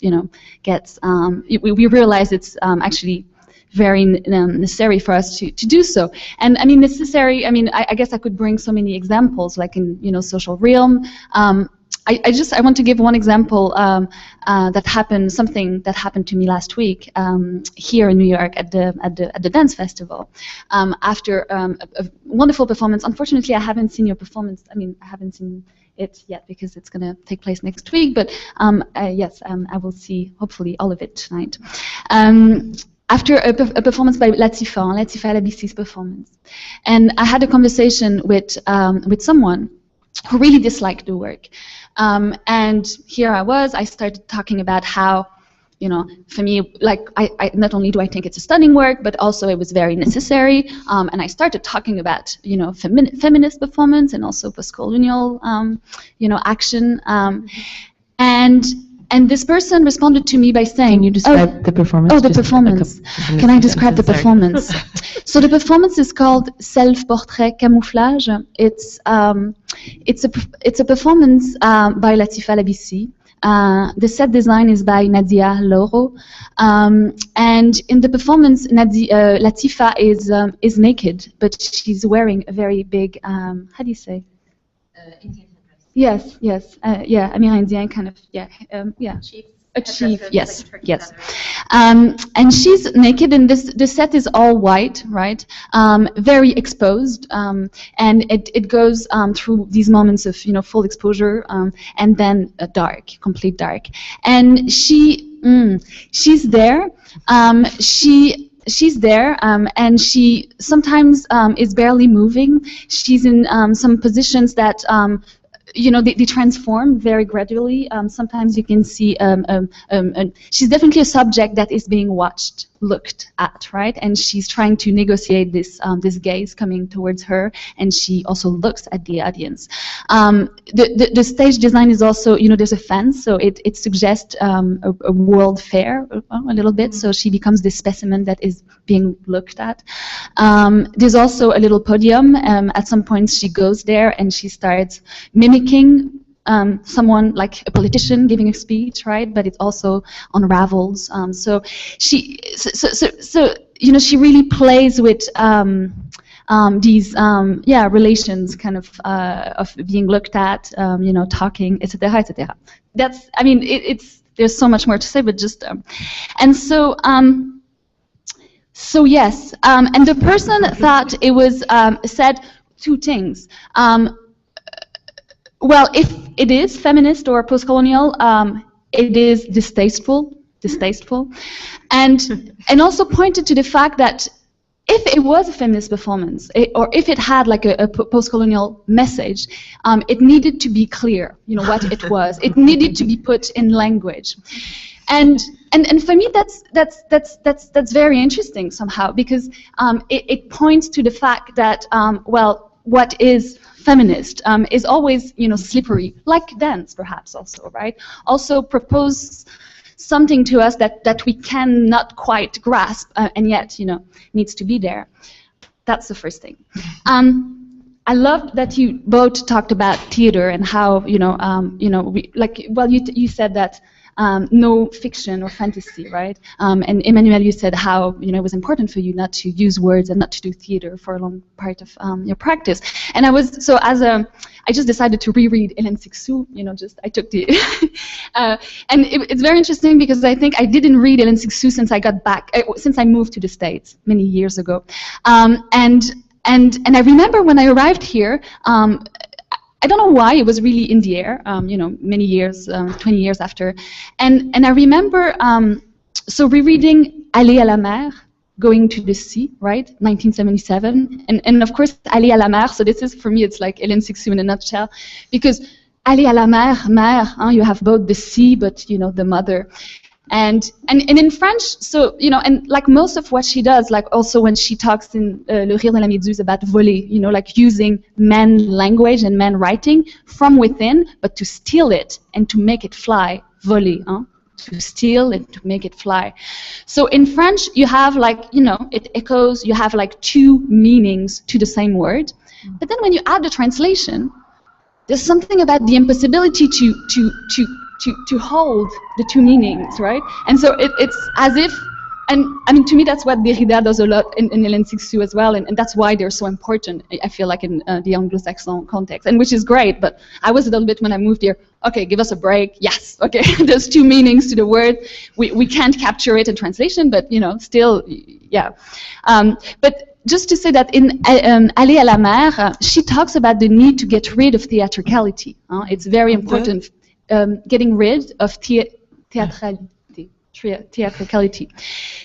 gets, we realize it's actually very necessary for us to do so. And I mean, necessary, I mean, I guess I could bring so many examples, like in, social realm. I want to give one example something that happened to me last week here in New York at the Danse festival. After a wonderful performance. Unfortunately, I haven't seen your performance. I mean, I haven't seen it yet because it's going to take place next week. But yes, I will see hopefully all of it tonight. After a performance by Latifa LBC's performance, and I had a conversation with someone who really disliked the work. And here I started talking about how, for me, like, I not only do I think it's a stunning work, but also it was very necessary. And I started talking about, feminist performance and also post-colonial, action. And this person responded to me by saying, can you describe the performance? Oh, the performance. Can I describe the performance? So the performance is called Self-Portrait Camouflage. It's a performance by Latifa LBC. The set design is by Nadia Loro. And in the performance, Latifa is naked, but she's wearing a very big, how do you say? Indian. Yes, yeah, Amerindian kind of, yeah. Chief. A chief, yes, like yes. And she's naked, and the set is all white, right? Very exposed, and it goes through these moments of full exposure, and then dark, complete dark. And she's there. She's there, and she sometimes is barely moving. She's in some positions that. They transform very gradually. Sometimes you can see she's definitely a subject that is being looked at, right? And she's trying to negotiate this gaze coming towards her, and she also looks at the audience. The stage design is also, there's a fence, so it suggests a world fair a little bit. So she becomes this specimen that is being looked at. There's also a little podium. At some point, she goes there and she starts mimicking someone like a politician giving a speech, right? But it also unravels. So she really plays with these relations, kind of being looked at, talking, etc., etc. That's, I mean, there's so much more to say, but just and so. So yes, and the person thought it was said two things. Well, if it is feminist or post-colonial, it is distasteful, and also pointed to the fact that if it was a feminist performance, or if it had like a post-colonial message, it needed to be clear, what it was. It needed to be put in language, and for me that's very interesting somehow, because it points to the fact that what is feminist is always, slippery, like dance perhaps also, right? Also propose something to us that we cannot quite grasp, and yet, needs to be there. That's the first thing. I loved that you both talked about theater and how, you said that no fiction or fantasy, right? And Emmanuel, you said how it was important for you not to use words and not to do theater for a long part of your practice. And I just decided to reread Hélène Sixou. I took the and it's very interesting because I think I didn't read Hélène Sixou since I got back, since I moved to the States many years ago, and I remember when I arrived here. I don't know why, it was really in the air, many years, 20 years after. And I remember, rereading Aller à la mer, Going to the Sea, right, 1977. And of course, Aller à la mer, so this is, for me, it's like Hélène Sixou in a nutshell. Because Aller à la mer, you have both the sea, but, the mother. And in French, so, you know, and like most of what she does, like also when she talks in Le Rire de la Méduse about voler, you know, like using men language and men writing from within, but to steal it and to make it fly, voler, hein? To steal and to make it fly. So in French, you have like, you know, it echoes, you have like two meanings to the same word. But then when you add the translation, there's something about the impossibility to hold the two meanings, right? And so it's as if, and I mean, to me, that's what Derrida does a lot in Hélène Cixous as well, and that's why they're so important, I feel like, in the Anglo-Saxon context, and which is great, but I was a little bit, when I moved here, okay, give us a break, yes, okay, there's two meanings to the word, we can't capture it in translation, but, you know, still, yeah. But just to say that in Aller à la mer, she talks about the need to get rid of theatricality. It's very important, getting rid of theatricality.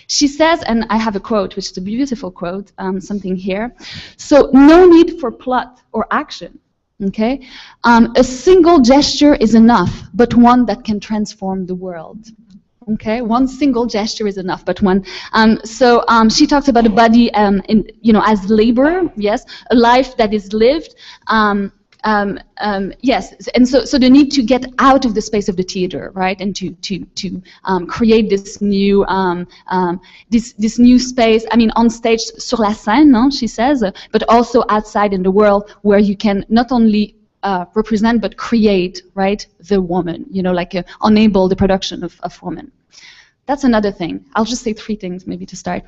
She says, and I have a quote, which is a beautiful quote, something here. So, no need for plot or action. Okay, a single gesture is enough, but one that can transform the world. Okay, one single gesture is enough, but one. So she talks about a body, in, you know, as labor. Yes, a life that is lived. Yes, and so the need to get out of the space of the theater, right, and to create this new this new space. I mean, on stage, sur la scène, no, she says, but also outside in the world, where you can not only represent but create, right, the woman. You know, like enable the production of women. That's another thing. I'll just say three things maybe to start.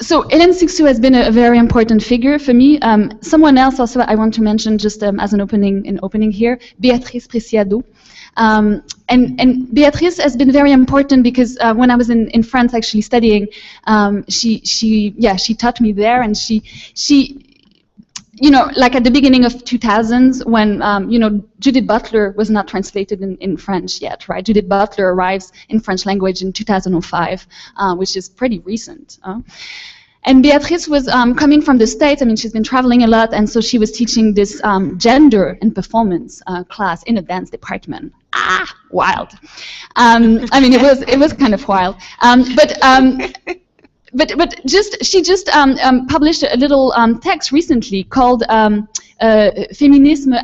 So Hélène Cixous has been a very important figure for me. Someone else also I want to mention, just as an opening here, Beatrice Preciado. And Beatrice has been very important because when I was in France actually studying, she taught me there, and she you know, like at the beginning of 2000s, when you know, Judith Butler was not translated in French yet, right? Judith Butler arrives in French language in 2005, which is pretty recent. And Beatrice was coming from the States. I mean, she's been traveling a lot, and so she was teaching this gender and performance class in a dance department. Wild. I mean, it was kind of wild. But she just published a little text recently called Feminism-the,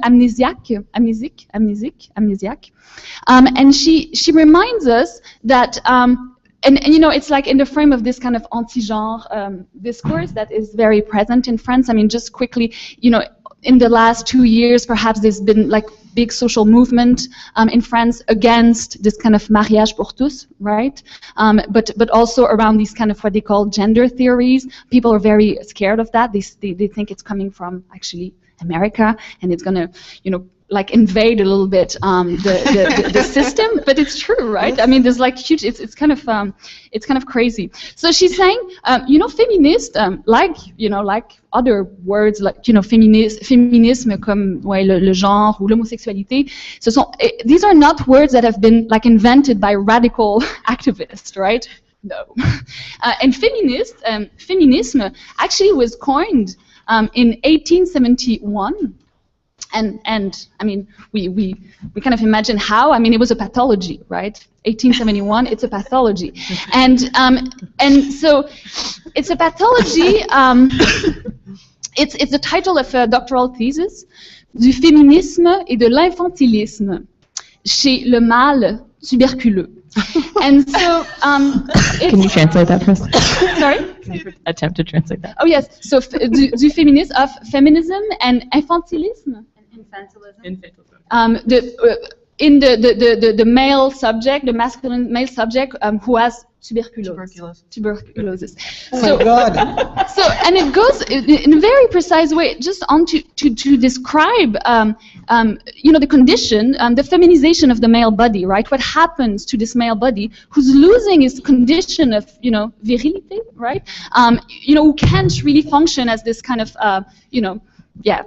and she reminds us that and you know, it's like in the frame of this kind of anti-genre discourse that is very present in France. I mean, just quickly, you know, in the last 2 years, perhaps there's been like big social movement in France against this kind of mariage pour tous, right? But also around these kind of what they call gender theories. People are very scared of that. They think it's coming from actually America, and it's gonna, you know, like invade a little bit the system, but it's true, right? I mean, there's like huge. It's kind of crazy. So she's saying, you know, feminist, like, you know, like other words, like, you know, féminisme comme le genre ou l'homosexualité. These are not words that have been like invented by radical activists, right? No. And feminism actually was coined in 1871. And I mean, we kind of imagine how. I mean, it was a pathology, right? 1871, it's a pathology, and so it's a pathology. It's the title of a doctoral thesis, du féminisme et de l'infantilisme chez le mâle tuberculeux. And so, can you translate that for us? Sorry? Can you attempt to translate that? Oh yes. So du féminisme, of feminism and infantilisme. In the male subject, the masculine male subject who has tuberculosis. Oh my God. So, and it goes in a very precise way, just on to describe, you know, the condition, the feminization of the male body, right? What happens to this male body who's losing his condition of, you know, virility, right? You know, who can't really function as this kind of, you know, yeah,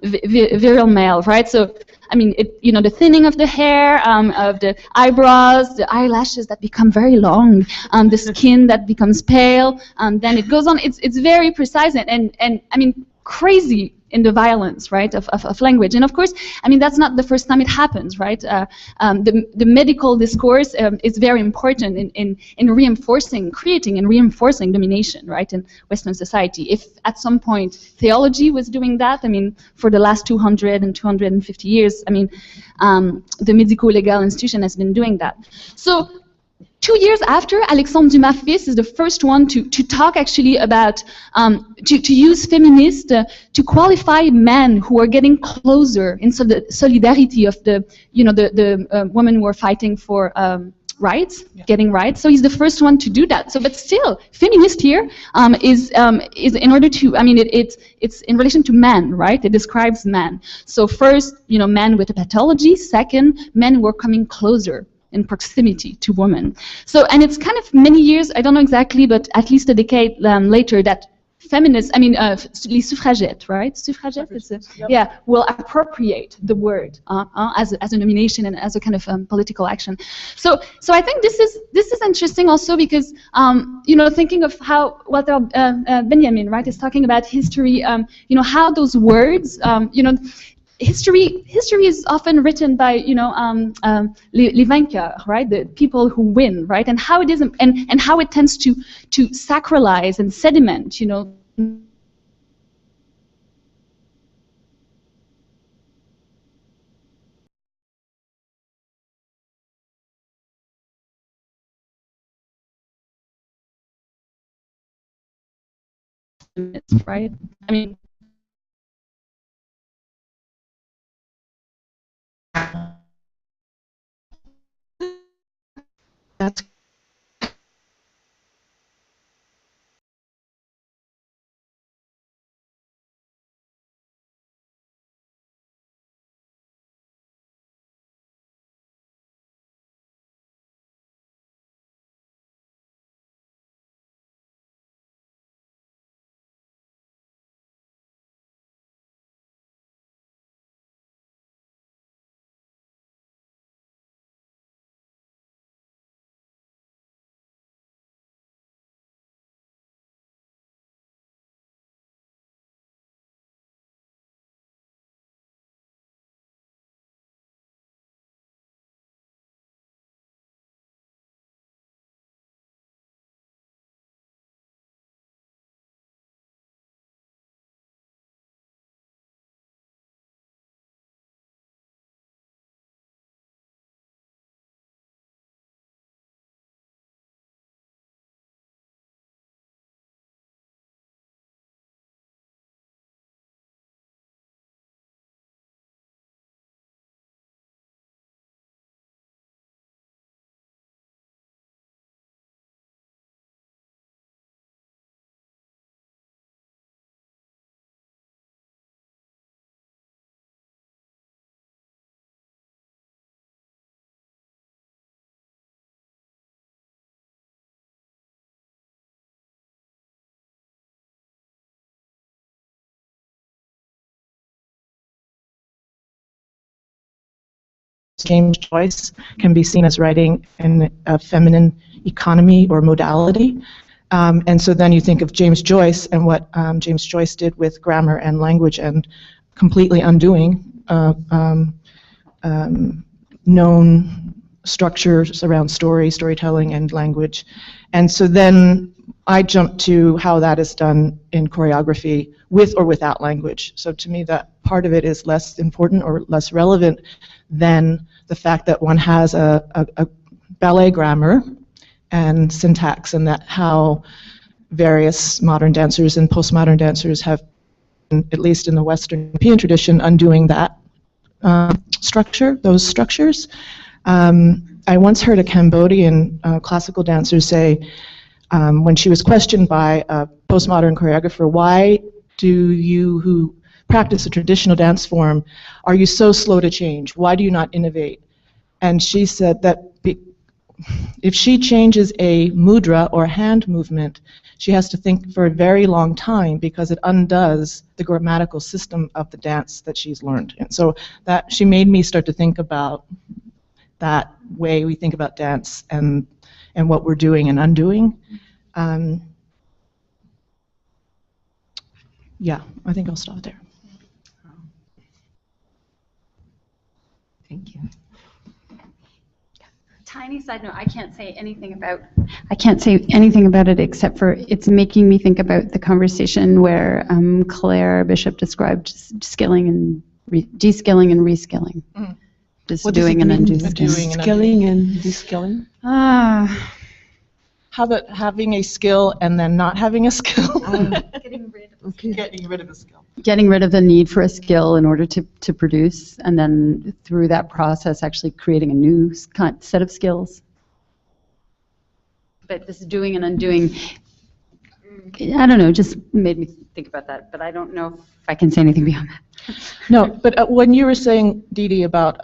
virile male, right? So, I mean, you know, the thinning of the hair, of the eyebrows, the eyelashes that become very long, the skin that becomes pale, then it goes on. It's very precise and I mean, crazy in the violence, right, of language. And of course, I mean, that's not the first time it happens, right? The medical discourse is very important in reinforcing, creating and reinforcing domination, right, in Western society. If at some point theology was doing that, I mean, for the last 200 and 250 years, I mean, the medico-legal institution has been doing that. So 2 years after, Alexandre Dumas fils is the first one to talk actually about, to use feminist to qualify men who are getting closer in solidarity of the, you know, the women who are fighting for rights, getting rights. So he's the first one to do that. So, but still, feminist here is in order to, I mean, it's in relation to men, right? It describes men. So first, you know, men with a pathology. Second, men who are coming closer in proximity to women. So, and it's kind of many years, I don't know exactly, but at least a decade later that feminists, I mean, les suffragettes, right? Suffragettes, yeah, will appropriate the word as a nomination and as a kind of political action. So I think this is interesting also because you know, thinking of how Walter Benjamin, right, is talking about history, you know, how those words, you know, history is often written by, you know, les vainqueurs, right, the people who win, right, and how it is, and how it tends to sacralize and sediment, you know, right, I mean, That's James Joyce can be seen as writing in a feminine economy or modality. And so then you think of James Joyce and what James Joyce did with grammar and language and completely undoing known structures around storytelling and language. And so then I jumped to how that is done in choreography with or without language. So to me that part of it is less important or less relevant than the fact that one has a ballet grammar and syntax, and that how various modern dancers and postmodern dancers have, at least in the Western European tradition, undoing that those structures. I once heard a Cambodian classical dancer say, when she was questioned by a postmodern choreographer, why do you who practice a traditional dance form, are you so slow to change? Why do you not innovate? And she said that if she changes a mudra or hand movement, she has to think for a very long time because it undoes the grammatical system of the dance that she's learned. And so that she made me start to think about that way we think about dance and what we're doing and undoing. Yeah, I think I'll stop there. Thank you. Tiny side note, I can't say anything about it except for it's making me think about the conversation where Claire Bishop described de-skilling and reskilling. Just What does doing it and mean? undoing. Skilling and de-skilling? How about having a skill and then not having a skill? Getting rid of Okay. Getting rid of a skill. Getting rid of the need for a skill in order to produce, and then through that process actually creating a new set of skills. But this doing and undoing, I don't know, just made me think about that, but I don't know if I can say anything beyond that. No, but when you were saying, Dee, about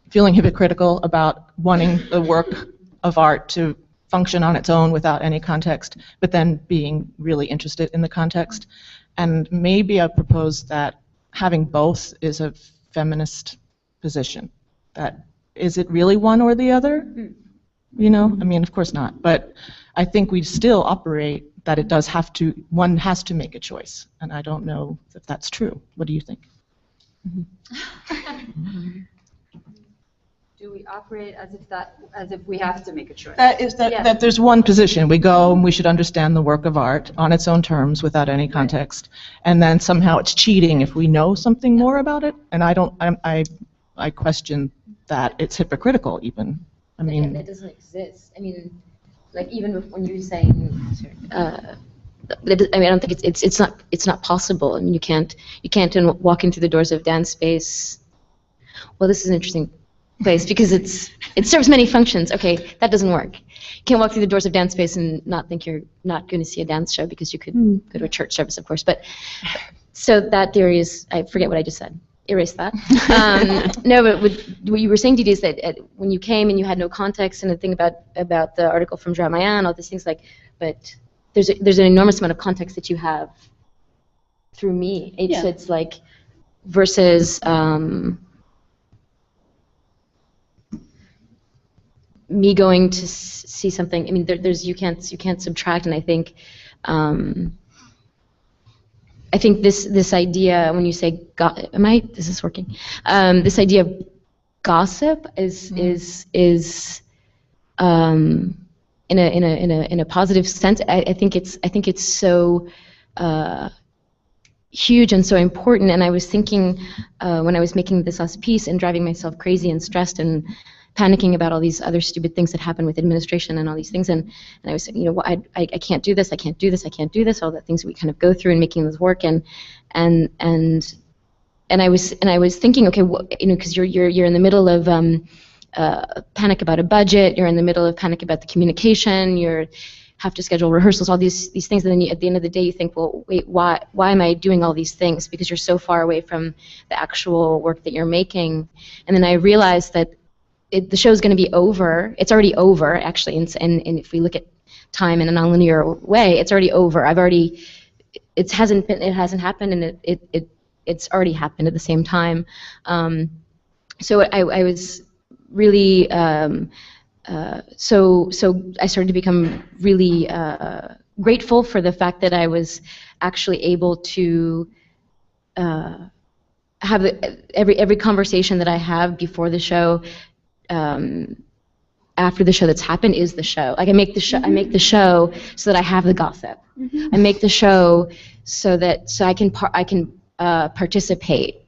feeling hypocritical about wanting the work of art to function on its own without any context, but then being really interested in the context, and maybe I propose that having both is a feminist position. That is it really one or the other? You know, I mean, of course not, but I think we still operate that it does have to, one has to make a choice, and I don't know if that's true. What do you think? Do we operate as if we have to make a choice? That is that there's one position. We go and we should understand the work of art on its own terms without any context, and then somehow it's cheating if we know something more about it. And I question that it's hypocritical even. I mean, that doesn't exist. I mean, like even when you're saying, I don't think it's not possible. I mean, you can't walk in through the doors of dance space. Well, this is an interesting place because it serves many functions. Okay, that doesn't work. You can't walk through the doors of dance space and not think you're not going to see a dance show because you could go to a church service, of course. But so that theory is, I forget what I just said. Erase that. No, but what you were saying, Didi, is that when you came and you had no context and the thing about the article from Jeremiah and all these things, like, but there's an enormous amount of context that you have through me. So it's like versus me going to see something. I mean, there's you can't subtract, and I think this idea when you say is this working? This idea of gossip is in a positive sense. I think it's so huge and so important. And I was thinking when I was making this last piece and driving myself crazy and stressed and panicking about all these other stupid things that happen with administration and all these things, and I was saying, I can't do this, I can't do this, I can't do this, all the things we kind of go through in making this work, and I was thinking, okay, because you're in the middle of panic about a budget, you're in the middle of panic about the communication, you have to schedule rehearsals, all these things, and then at the end of the day you think, well, wait, why am I doing all these things? Because you're so far away from the actual work that you're making. And then I realized that the show's going to be over. It's already over, actually, and if we look at time in a nonlinear way, it's already over. It hasn't happened, and it's already happened at the same time. So I was really so I started to become really grateful for the fact that I was actually able to have every conversation that I have before the show. After the show that's happened is the show. Like I make the show so that I have the gossip. I make the show so I can participate.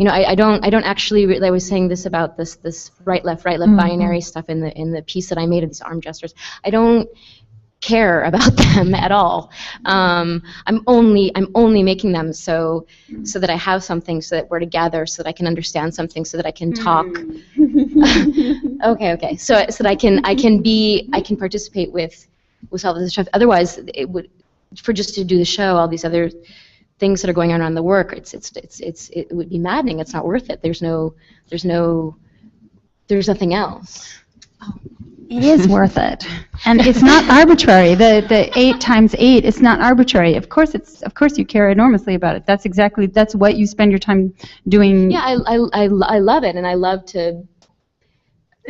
I don't actually. I was saying this about this right left binary stuff in the piece that I made of these arm gestures. I don't care about them at all. I'm only making them so that I have something, so that we're together, so that I can understand something, so that I can talk. Okay. So that I can participate with all this stuff. Otherwise, it would, for just to do the show, all these other things that are going on around the work, it would be maddening. It's not worth it. There's nothing else. It is worth it, and it's not arbitrary. The 8 times 8, it's not arbitrary. Of course you care enormously about it. That's what you spend your time doing. Yeah, I love it, and I love to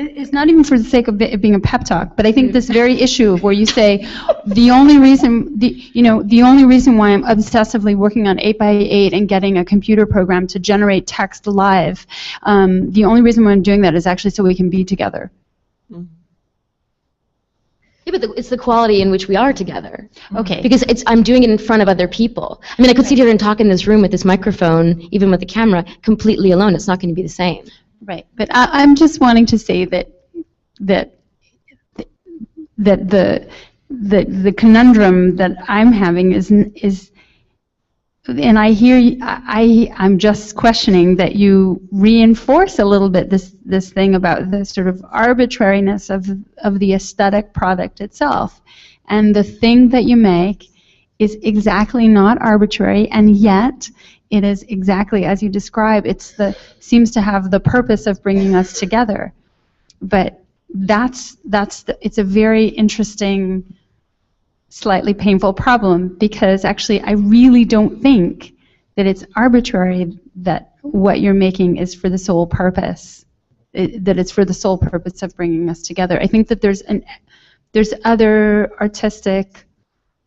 it's not even for the sake of it being a pep talk, but I think this very issue of where you say the only reason why I'm obsessively working on 8x8 and getting a computer program to generate text live, the only reason why I'm doing that is actually so we can be together. Yeah, but it's the quality in which we are together. Okay. Because I'm doing it in front of other people. I mean, I could sit here and talk in this room with this microphone, even with the camera, completely alone. It's not going to be the same. Right, but I'm just wanting to say that the conundrum that I'm having is, and I hear I'm just questioning that you reinforce a little bit this thing about the sort of arbitrariness of the aesthetic product itself, and the thing that you make is exactly not arbitrary, and yet it is exactly as you describe. Seems to have the purpose of bringing us together, but it's a very interesting, slightly painful problem, because actually I really don't think that it's arbitrary that what you're making is for the sole purpose, that it's for the sole purpose of bringing us together. I think that there's other artistic,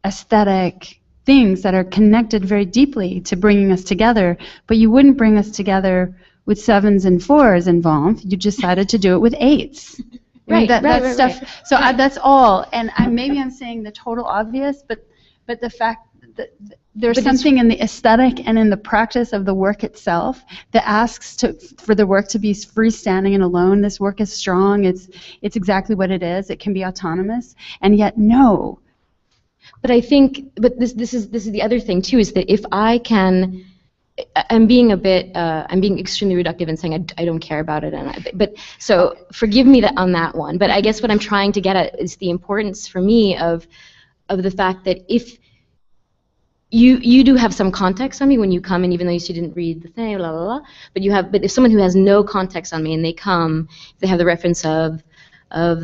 aesthetic things that are connected very deeply to bringing us together, but you wouldn't bring us together with 7s and 4s involved. You decided to do it with 8s. Right, That stuff. So that's all. And maybe I'm saying the total obvious, but the fact that there's something in the aesthetic and in the practice of the work itself that asks for the work to be freestanding and alone. This work is strong. It's exactly what it is. It can be autonomous, and yet no. But I think, this is the other thing too, is that if I can, I'm being extremely reductive in saying I don't care about it, but so forgive me on that one. But I guess what I'm trying to get at is the importance for me of the fact that if you do have some context on me when you come, and even though you didn't read the thing, blah blah blah, but if someone who has no context on me and they come, they have the reference of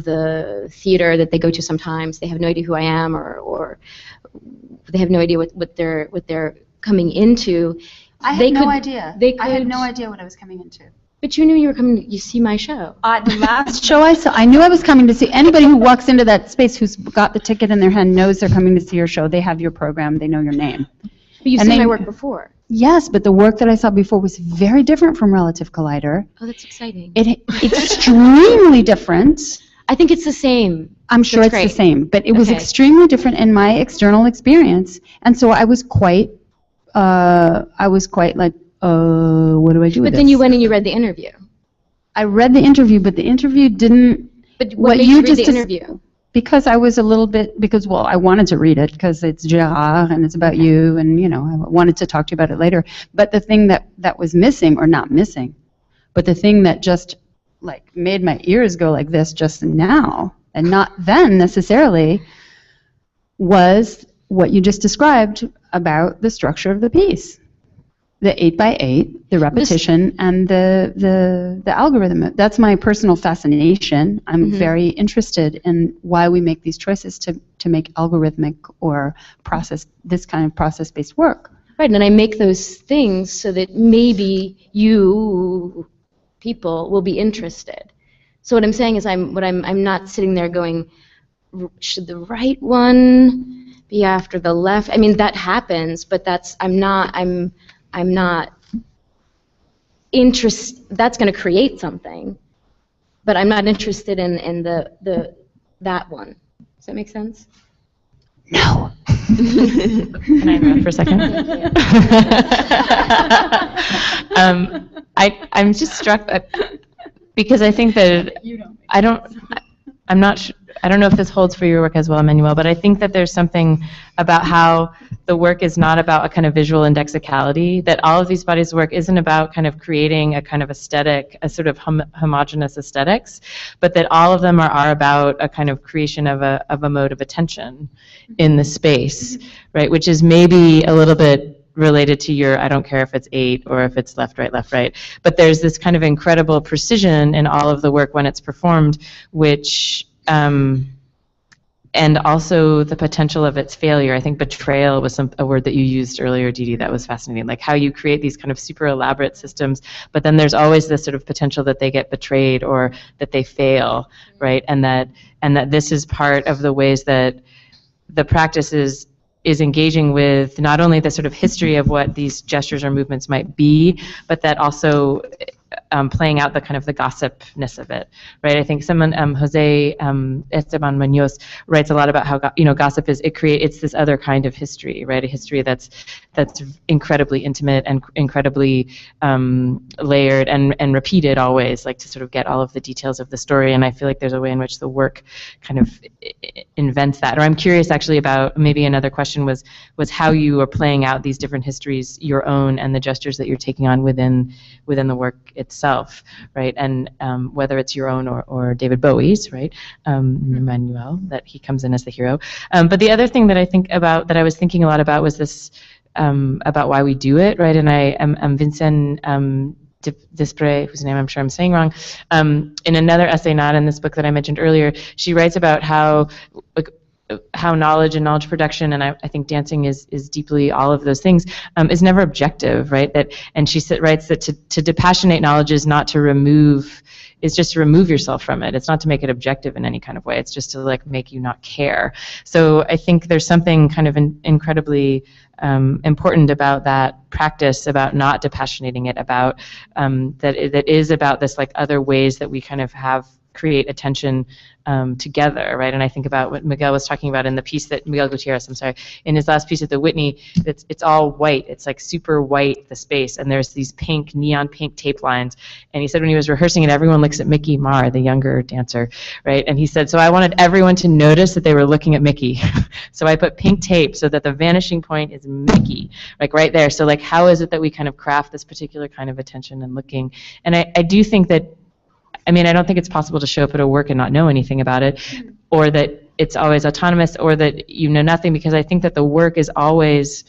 the theater that they go to sometimes, they have no idea who I am, or they have no idea what they're coming into. I had no idea. I had no idea what I was coming into. But you knew you were coming. You see my show. The last show I saw, I knew I was coming to see. Anybody who walks into that space who's got the ticket in their hand knows they're coming to see your show. They have your program. They know your name. But you've seen my work before. Yes, but the work that I saw before was very different from Relative Collider. Oh, that's exciting. Extremely different. I think it's the same. I'm sure it's the same, but it was extremely different in my external experience, and so I was quite like, what do I do with this? But then you went and you read the interview. I read the interview, but the interview didn't. But what made you read the interview? Because I was a little bit, I wanted to read it because it's Gerard and it's about you, and I wanted to talk to you about it later. But the thing that was missing, or not missing, but the thing that just like made my ears go like this just now, and not then necessarily, was what you just described about the structure of the piece. The 8x8, the repetition, and the algorithm. That's my personal fascination. I'm very interested in why we make these choices to make algorithmic or this kind of process-based work. Right, and I make those things so that maybe you people will be interested. So what I'm saying is I'm not sitting there going, should the right one be after the left? I mean, that happens, but I'm not interested. That's going to create something, but I'm not interested in that one. Does that make sense? No. Can I interrupt for a second? I'm just struck because I think that I don't know if this holds for your work as well, Emmanuel, but I think that there's something about how the work is not about a kind of visual indexicality, that all of these bodies of work isn't about kind of creating a kind of aesthetic, a sort of homogeneous aesthetics, but that all of them are about a kind of creation of a mode of attention in the space, right, which is maybe a little bit related to your, I don't care if it's 8 or if it's left, right, but there's this kind of incredible precision in all of the work when it's performed, which and also the potential of its failure. I think betrayal was a word that you used earlier, Didi, that was fascinating. Like how you create these kind of super elaborate systems, but then there's always this sort of potential that they get betrayed or that they fail, right? And that this is part of the ways that the practice is engaging with not only the sort of history of what these gestures or movements might be, but that also playing out the kind of the gossipness of it, right? I think someone, Jose Esteban Munoz, writes a lot about how gossip is it's this other kind of history, right? A history that's incredibly intimate and incredibly layered and repeated always, like to sort of get all of the details of the story. And I feel like there's a way in which the work kind of invents that. Or I'm curious actually about, maybe another question was how you are playing out these different histories, your own, and the gestures that you're taking on within the work itself, right? And whether it's your own or David Bowie's, right? Emmanuel, that he comes in as the hero. But the other thing that I was thinking a lot about was this about why we do it, right? And I'm Vincent Desprez, whose name I'm sure I'm saying wrong, in another essay, not in this book that I mentioned earlier, she writes about how knowledge and knowledge production, and I think dancing is deeply all of those things, is never objective, right? And she writes that to depassionate knowledge is not to remove, is just to remove yourself from it. It's not to make it objective in any kind of way. It's just to like make you not care. So I think there's something kind of incredibly important about that practice, about not depassionating it, about that is about this like other ways that we kind of create attention together, right? And I think about what Miguel was talking about in the piece that Miguel Gutierrez, I'm sorry, in his last piece at the Whitney, it's all white. It's like super white, the space, and there's these neon pink tape lines. And he said when he was rehearsing it, everyone looks at Mickey Marr, the younger dancer, right? And he said, so I wanted everyone to notice that they were looking at Mickey. So I put pink tape so that the vanishing point is Mickey, like right there. So like, how is it that we kind of craft this particular kind of attention and looking? And I do think that, I mean, I don't think it's possible to show up at a work and not know anything about it, or that it's always autonomous, or that you know nothing, because I think that the work is always,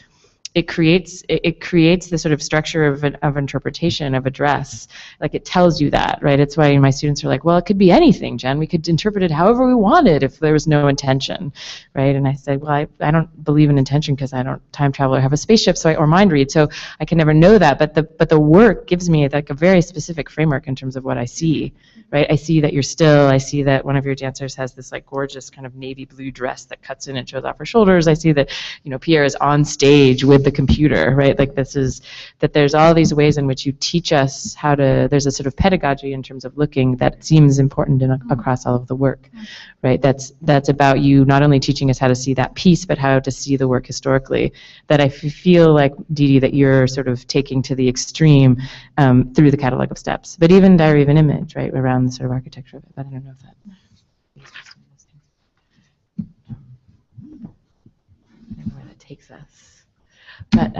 it creates the sort of structure of interpretation, of address. Like it tells you that, right? It's why my students are like, well, it could be anything, Jen. We could interpret it however we wanted if there was no intention, right? And I said, well, I don't believe in intention because I don't time travel or have a spaceship, or mind read, so I can never know that. But the work gives me like a very specific framework in terms of what I see, right? I see that you're still. I see that one of your dancers has this like gorgeous kind of navy blue dress that cuts in and shows off her shoulders. I see that Pierre is on stage with the computer, right? Like that there's all these ways in which you teach us how to, there's a sort of pedagogy in terms of looking that seems important across all of the work, right? That's about you not only teaching us how to see that piece, but how to see the work historically, that I feel like, Didi, that you're sort of taking to the extreme through the catalog of steps. But even Diary of an Image, right, around the sort of architecture of it, but I don't know if that... I don't know where that takes us. But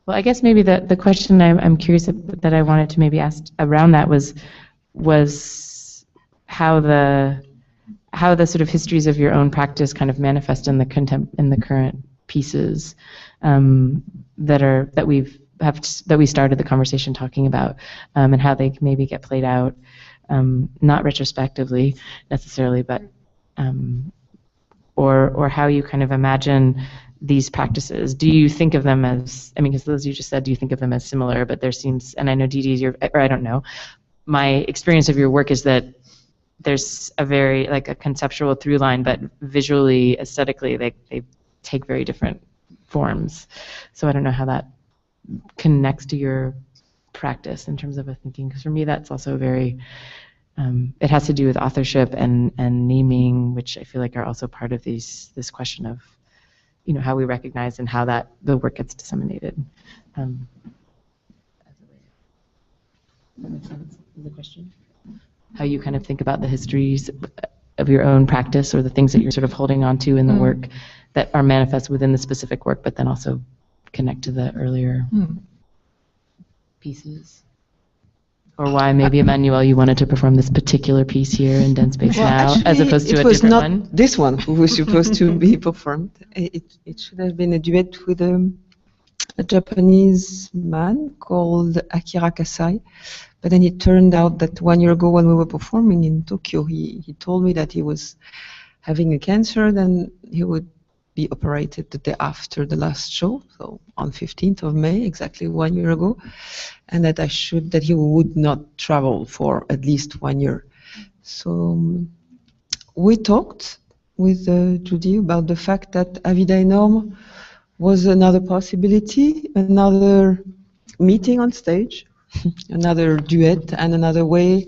well, I guess maybe the question I'm curious that I wanted to maybe ask around that was how the sort of histories of your own practice kind of manifest in the current pieces that we started the conversation talking about, and how they maybe get played out, not retrospectively necessarily, but or how you kind of imagine these practices. Do you think of them as, I mean, because as you just said, do you think of them as similar, but there seems, and I know Didi, or I don't know, my experience of your work is that there's a very, like a conceptual through line, but visually, aesthetically, they take very different forms. So I don't know how that connects to your practice in terms of a thinking, because for me that's also very, it has to do with authorship and naming, which I feel like are also part of this question of, how we recognize and how the work gets disseminated. Does that make sense? The question? How you kind of think about the histories of your own practice, or the things that you're sort of holding on to in the work that are manifest within the specific work, but then also connect to the earlier pieces. Or why maybe, Emmanuel, you wanted to perform this particular piece here in Dance Space now, actually, as opposed to a different one? It was not this one who was supposed to be performed. It should have been a duet with a Japanese man called Akira Kasai. But then it turned out that 1 year ago when we were performing in Tokyo, he told me that he was having a cancer, then he would be operated the day after the last show, so on 15th of May, exactly 1 year ago, and that he would not travel for at least 1 year. So we talked with Judy about the fact that Avida Enorme was another possibility, another meeting on stage, another duet, and another way,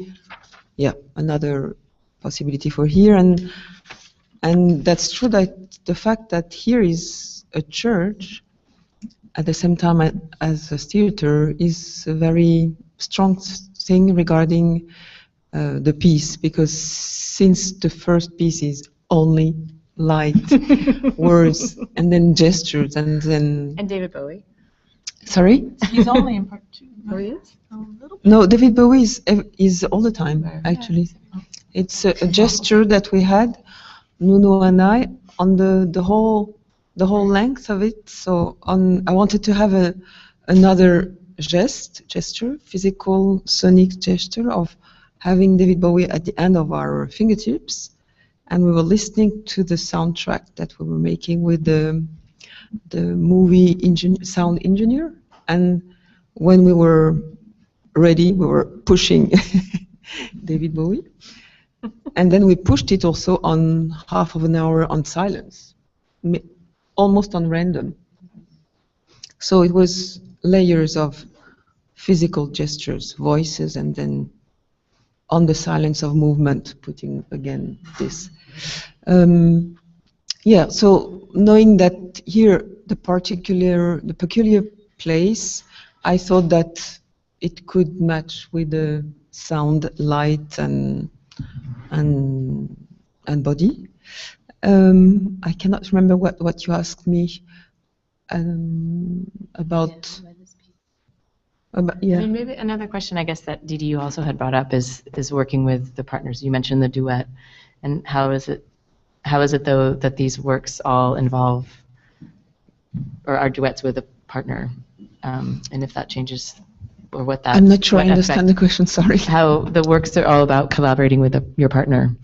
another possibility for here. And that's true that the fact that here is a church at the same time as a theater is a very strong thing regarding the piece, because since the first piece is only light, words, and then gestures, and then... And David Bowie. Sorry? He's only in part 2. Oh, he is? No, David Bowie is all the time, actually. It's a gesture that we had, Nuno and I, on the whole length of it. So I wanted to have another gesture, physical, sonic gesture of having David Bowie at the end of our fingertips, and we were listening to the soundtrack that we were making with the movie sound engineer, and when we were ready, we were pushing David Bowie, and then we pushed it also on half of an hour on silence, almost on random. So it was layers of physical gestures, voices, and then on the silence of movement, putting again this. So knowing that here the peculiar place, I thought that it could match with the sound, light, and body. I cannot remember what you asked me about. I mean, maybe another question, I guess, that Didi you also had brought up is working with the partners. You mentioned the duet, and how is it though that these works all involve or are duets with a partner, and if that changes or what that. I'm not sure I understand the question. Sorry. How the works are all about collaborating with your partner.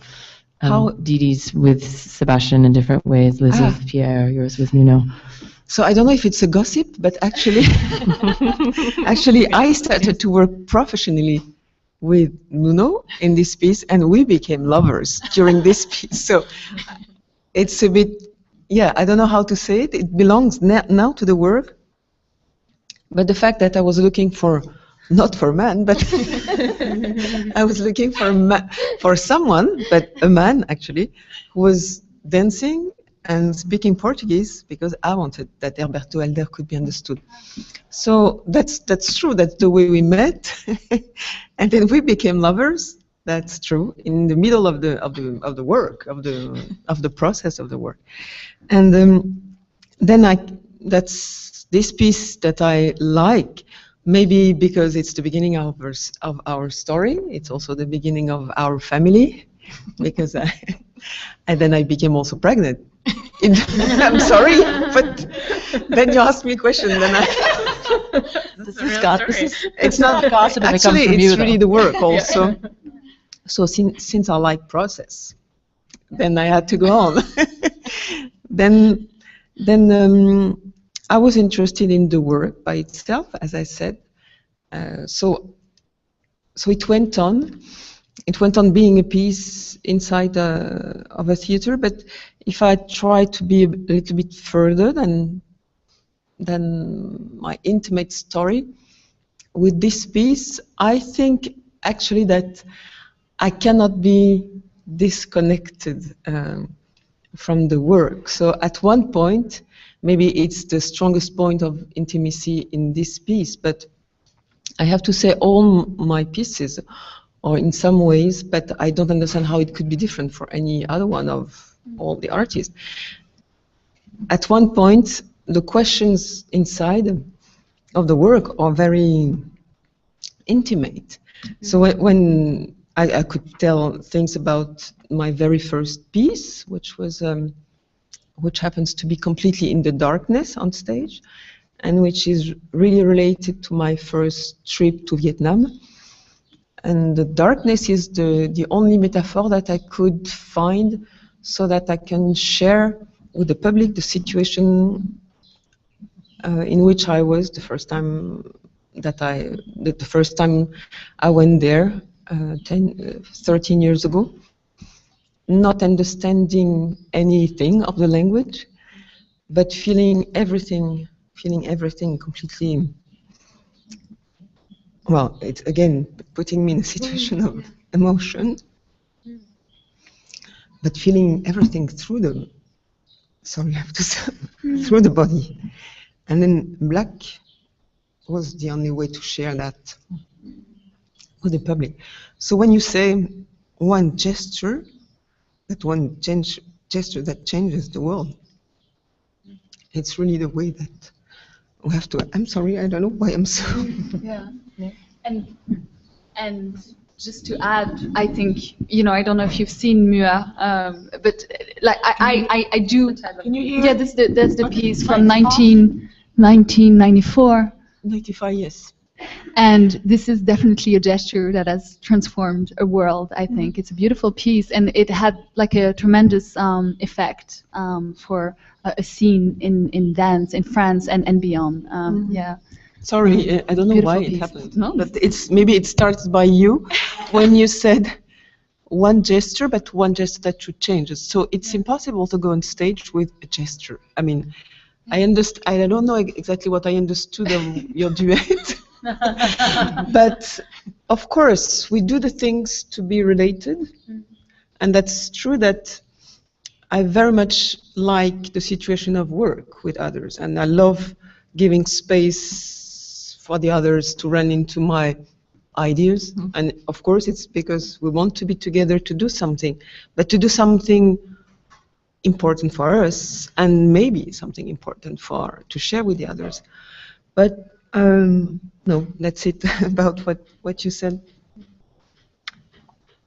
How Didi's with Sebastian in different ways. Liz with Pierre, yours with Nuno. So I don't know if it's a gossip, but actually, I started to work professionally with Nuno in this piece, and we became lovers during this piece. So it's a bit, I don't know how to say it. It belongs now to the work. But the fact that I was looking not for a man, but I was looking for someone, but a man actually, who was dancing and speaking Portuguese, because I wanted that Herberto Helder could be understood. So that's true. That's the way we met, and then we became lovers. That's true. In the middle of the work, of the process of the work, and then that's this piece that I like. Maybe because it's the beginning of our story. It's also the beginning of our family, because and then I became also pregnant. I'm sorry, but then you asked me a question. Then it's not gossip. Actually, it's really the work also. So since I like process, then I had to go on. Then I was interested in the work by itself, as I said. So it went on. It went on being a piece inside of a theater, but if I try to be a little bit further than my intimate story with this piece, I think actually that I cannot be disconnected from the work. So at one point, maybe it's the strongest point of intimacy in this piece, but I have to say all my pieces, or in some ways, but I don't understand how it could be different for any other one of all the artists. At one point, the questions inside of the work are very intimate. So when I could tell things about my very first piece, which happens to be completely in the darkness on stage, and which is really related to my first trip to Vietnam. And the darkness is the only metaphor that I could find so that I can share with the public the situation in which I was the first time I went there 13 years ago, not understanding anything of the language, but feeling everything completely. Well, it's again putting me in a situation of emotion, but feeling everything through the. Sorry, I have to say, through the body, and then black was the only way to share that with the public. So when you say one gesture, gesture that changes the world, it's really the way that we have to. I'm sorry, I don't know why I'm so. Yeah. And just to add, I think, I don't know if you've seen Mua, but like I do. Can you hear? Yeah, that's the piece from 1994. 95, yes. And this is definitely a gesture that has transformed a world, I think. It's a beautiful piece, and it had like a tremendous effect for a scene in dance in France and beyond. Yeah. Sorry, I don't know Beautiful why it piece. happened. No? But maybe it starts by you when you said one gesture, but one gesture that should change it. So it's impossible to go on stage with a gesture. I mean, I don't know exactly what I understood of your duet. But of course, we do the things to be related. And that's true that I very much like the situation of work with others. And I love giving space for the others to run into my ideas. And of course, it's because we want to be together to do something, but to do something important for us and maybe something important to share with the others. But no, that's it about what you said.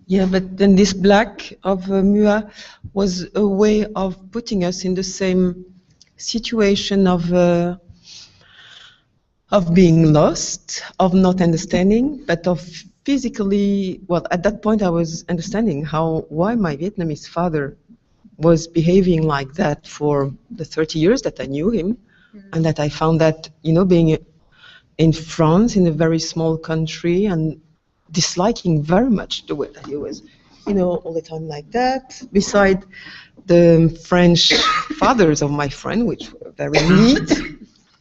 Yeah, but then this black of Mua was a way of putting us in the same situation of being lost, of not understanding, but of physically, well, at that point I was understanding why my Vietnamese father was behaving like that for the 30 years that I knew him, and that I found that, being in France, in a very small country, and disliking very much the way that he was, all the time like that, beside the French fathers of my friend, which were very neat.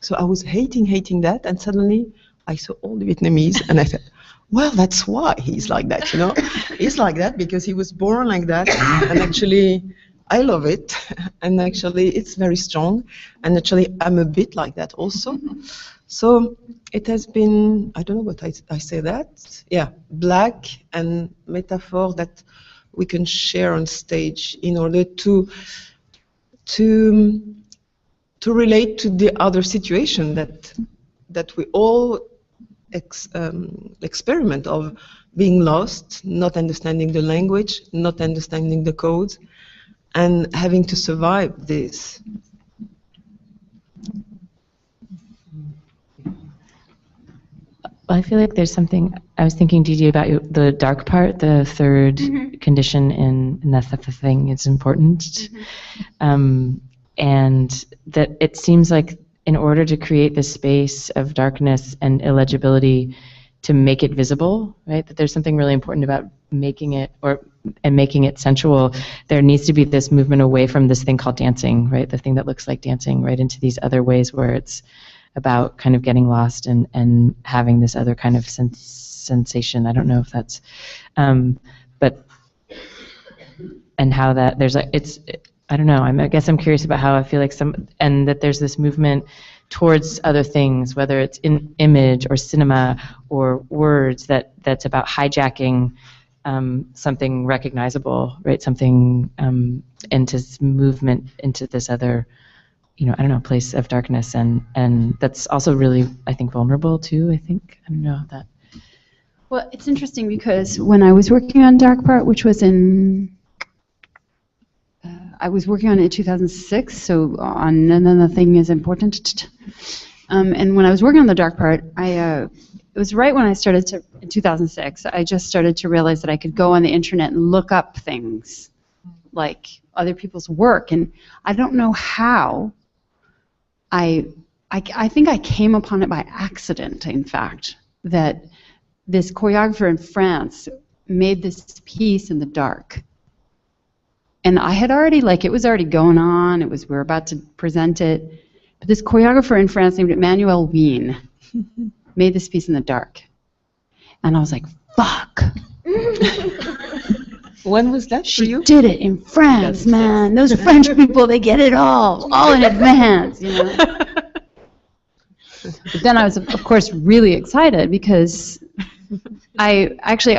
So I was hating that, and suddenly I saw all the Vietnamese, and I said, well, that's why he's like that, He's like that because he was born like that, and actually, I love it, and actually, it's very strong, and actually, I'm a bit like that also. So it has been, I don't know what I say that, yeah, black and metaphor that we can share on stage in order to relate to the other situation that we all experiment of being lost, not understanding the language, not understanding the codes, and having to survive this. Well, I feel like there's something, I was thinking, Didi, about the dark part, the third condition in that's the thing is important. And that it seems like in order to create this space of darkness and illegibility, to make it visible, right? That there's something really important about making it making it sensual. There needs to be this movement away from this thing called dancing, right? The thing that looks like dancing, right? Into these other ways where it's about kind of getting lost and having this other kind of sensation. I don't know if that's, but, and how that there's like, I don't know, I guess I'm curious about how I feel like and that there's this movement towards other things, whether it's in image or cinema or words, that's about hijacking something recognizable, right? Something into movement into this other, I don't know, place of darkness, and that's also really, I think, vulnerable too. I don't know that. Well, it's interesting because when I was working on Dark Part, which was I was working on it in 2006, so on Another Thing is Important. And when I was working on the dark part, it was right when I started to, in 2006, I just started to realize that I could go on the internet and look up things like other people's work. And I don't know how. I think I came upon it by accident, in fact, that this choreographer in France made this piece in the dark. And I had already, it was already going on. We were about to present it. But this choreographer in France named Emmanuel Wien made this piece in the dark. And I was like, fuck. When was that for She you? did it in France, man. Those French people, they get it all in advance, you know. But then I was, of course, really excited because I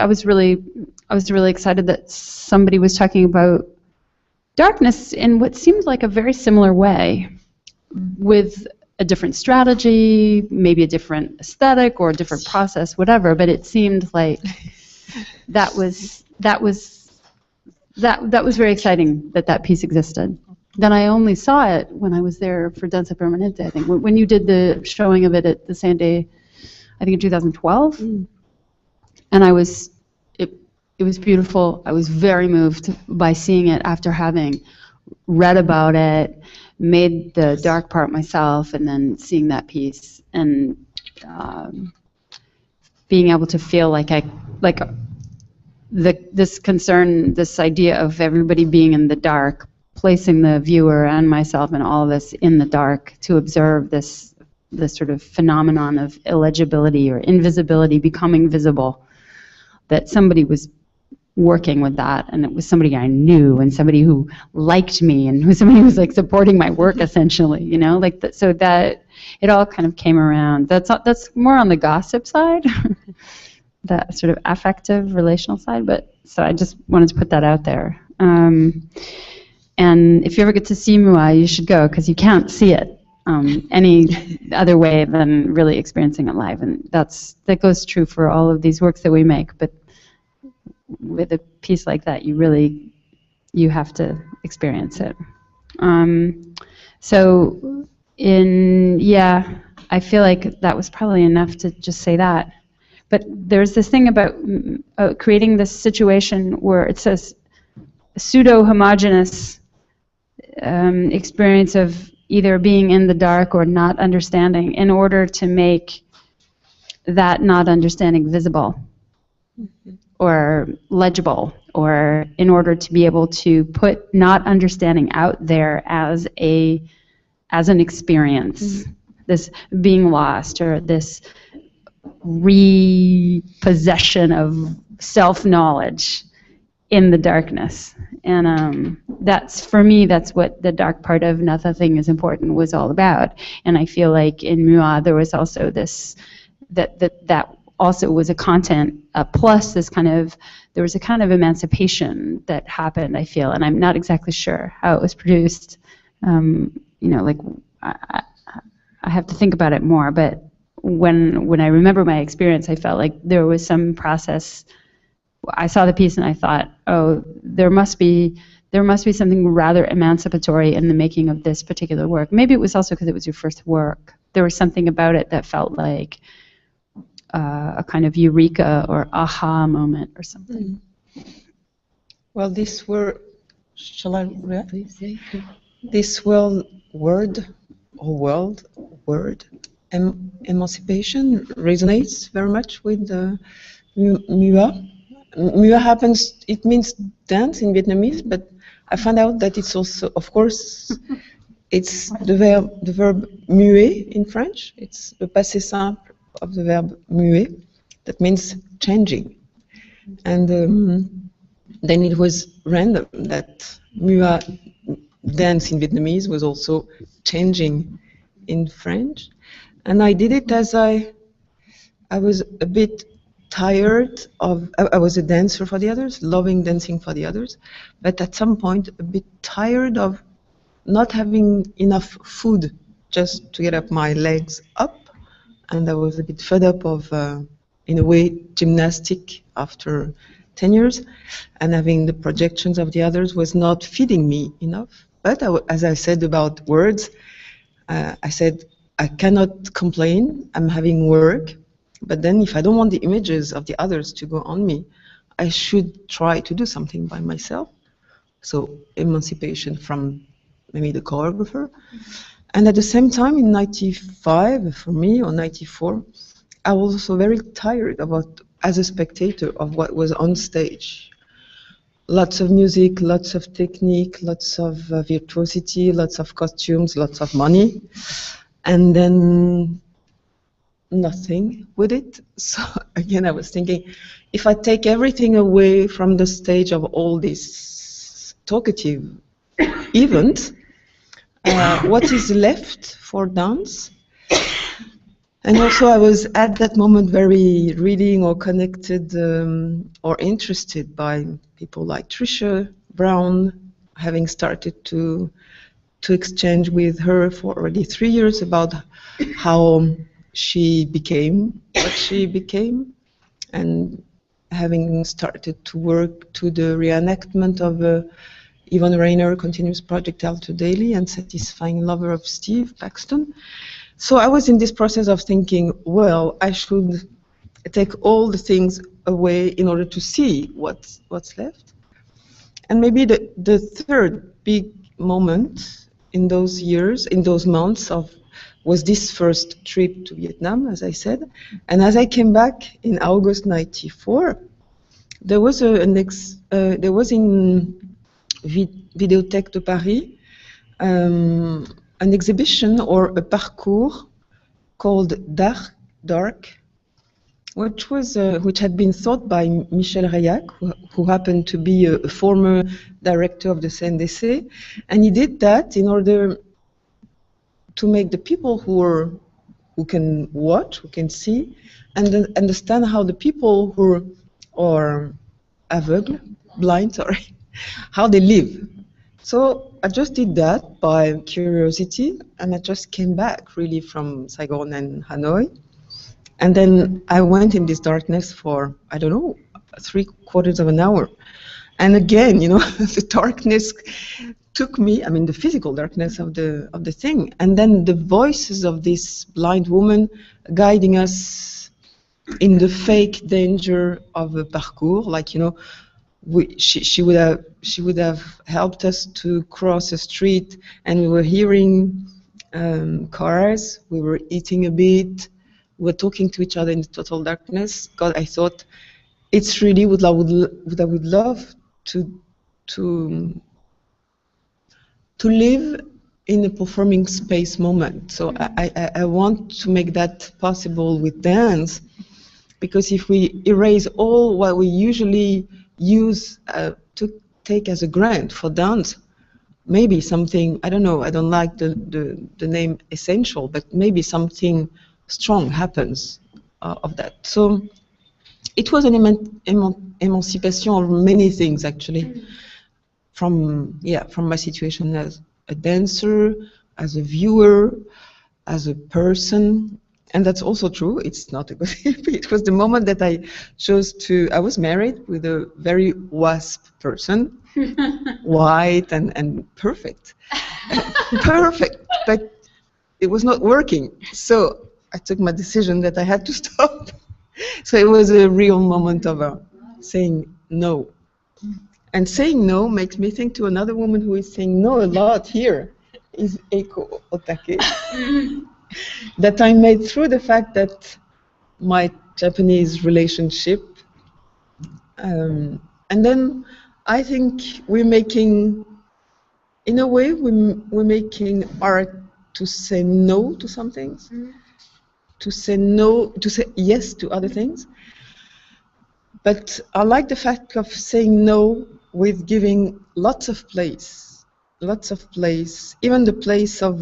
was really excited that somebody was talking about darkness in what seemed like a very similar way, with a different strategy, maybe a different aesthetic or a different process, whatever. But it seemed like that was very exciting that piece existed. Then I only saw it when I was there for Danse Permanente, I think. When you did the showing of it at the Sunday, I think in 2012. And it was beautiful. I was very moved by seeing it after having read about it, made the dark part myself, and then seeing that piece and being able to feel this concern, this idea of everybody being in the dark, placing the viewer and myself and all of us in the dark to observe this sort of phenomenon of illegibility or invisibility becoming visible, that somebody was working with that, and it was somebody I knew and somebody who liked me and somebody who was supporting my work essentially, you know, so that it all kind of came around. That's more on the gossip side, that sort of affective relational side, but so I just wanted to put that out there. And if you ever get to see Mua, you should go, because you can't see it any other way than really experiencing it live, and that goes true for all of these works that we make, but with a piece like that, you have to experience it. I feel like that was probably enough to just say that. But there's this thing about creating this situation where it's a pseudo-homogeneous experience of either being in the dark or not understanding, in order to make that not understanding visible. Mm-hmm. Or legible, or in order to be able to put not understanding out there as an experience, mm-hmm. This being lost, or this repossession of self-knowledge in the darkness. And that's, for me, that's what the dark part of Nothing is Important was all about. And I feel like in Mua there was also this, that also was a content, plus this there was a kind of emancipation that happened, I feel, and I'm not exactly sure how it was produced. I have to think about it more, but when I remember my experience, I felt like there was some process. I saw the piece and I thought, oh, there must be something rather emancipatory in the making of this particular work. Maybe it was also because it was your first work. There was something about it that felt like a kind of eureka or aha moment or something. Well, shall I react? This word, emancipation resonates very much with Mua. Mua it means dance in Vietnamese, but I found out that it's also, of course, it's the verb muer in French. It's the passé simple of the verb muer, that means changing. And then it was random that Mua dance in Vietnamese was also changing in French. And I did it as I was a bit tired of, I was a dancer for the others, loving dancing for the others, but at some point a bit tired of not having enough food just to get up my legs up. And I was a bit fed up of, in a way, gymnastic after 10 years, and having the projections of the others was not feeding me enough. But as I said about words, I said, I cannot complain, I'm having work, but then if I don't want the images of the others to go on me, I should try to do something by myself. So emancipation from maybe the choreographer. And at the same time, in 95, for me, or 94, I was also very tired about, as a spectator, of what was on stage. Lots of music, lots of technique, lots of virtuosity, lots of costumes, lots of money, and then nothing with it. So again, I was thinking, if I take everything away from the stage of all this talkative event, what is left for dance? And also I was at that moment very reading or connected or interested by people like Trisha Brown, having started to exchange with her for already 3 years about how she became what she became, and having started to work to the reenactment of Yvonne Rainer continuous project Alto Daily and Satisfying Lover of Steve Paxton. So I was in this process of thinking, well, I should take all the things away in order to see what's left. And maybe the third big moment in those years, in those months was this first trip to Vietnam, as I said. And as I came back in August '94, there was there was in Vidéothèque de Paris an exhibition or a parcours called Dark, which had been thought by Michel Reillac, who happened to be a former director of the CNDC, and he did that in order to make the people who can watch, who can see, and then understand how the people who are blind, sorry, how they live. So I just did that by curiosity, and I just came back really from Saigon and Hanoi. And then I went in this darkness for, I don't know, 3/4 of an hour. And again, you know, the darkness took me, I mean, the physical darkness of the thing. And then the voices of this blind woman guiding us in the fake danger of a parcours, like, you know, she would have helped us to cross a street, and we were hearing cars, we were eating a bit, we were talking to each other in the total darkness. God, I thought it's really what I would love to live in a performing space moment. So I want to make that possible with dance, because if we erase all what we usually use to take as a grant for dance, maybe something, I don't know, I don't like the name essential, but maybe something strong happens of that. So it was an emancipation of many things, actually, from my situation as a dancer, as a viewer, as a person. And that's also true. It's not a good it was the moment that I chose to, I was married with a very wasp person, white and perfect. Perfect, but it was not working. So I took my decision that I had to stop. So it was a real moment of saying no. And saying no makes me think to another woman who is saying no a lot here, is Eiko Otake. That I made through the fact that my Japanese relationship, and then I think we're making, in a way, we're making art to say no to some things, to say no, to say yes to other things. But I like the fact of saying no with giving lots of place, even the place of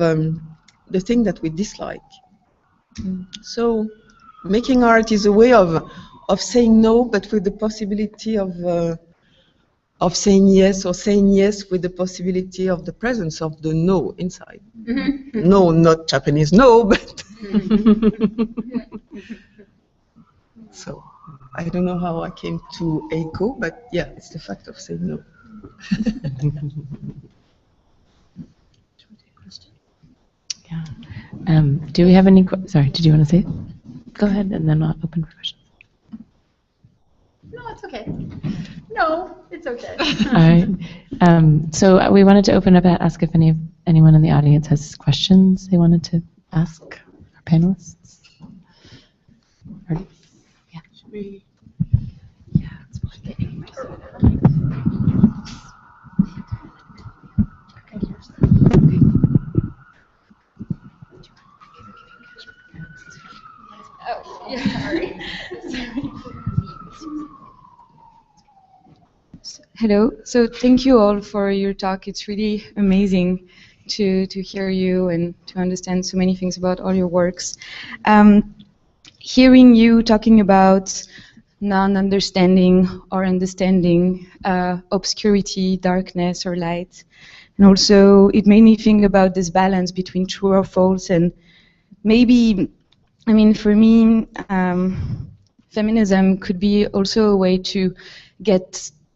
the thing that we dislike. So making art is a way of saying no, but with the possibility of saying yes, or saying yes with the possibility of the presence of the no inside. No, not Japanese no, but so I don't know how I came to Eiko, but yeah, it's the fact of saying no. Yeah. Do we have any, sorry, did you want to say? Go ahead, and then I'll open for questions. No, it's okay. No, it's okay. All right. So we wanted to open up and ask if anyone in the audience has questions they wanted to ask our panelists. Or- yeah. Should we? Yeah, it's Oh, yeah, sorry. Hello. So thank you all for your talk. It's really amazing to hear you and to understand so many things about all your works. Hearing you talking about non-understanding or understanding, obscurity, darkness, or light, and also it made me think about this balance between true or false, and maybe, I mean, for me, feminism could be also a way to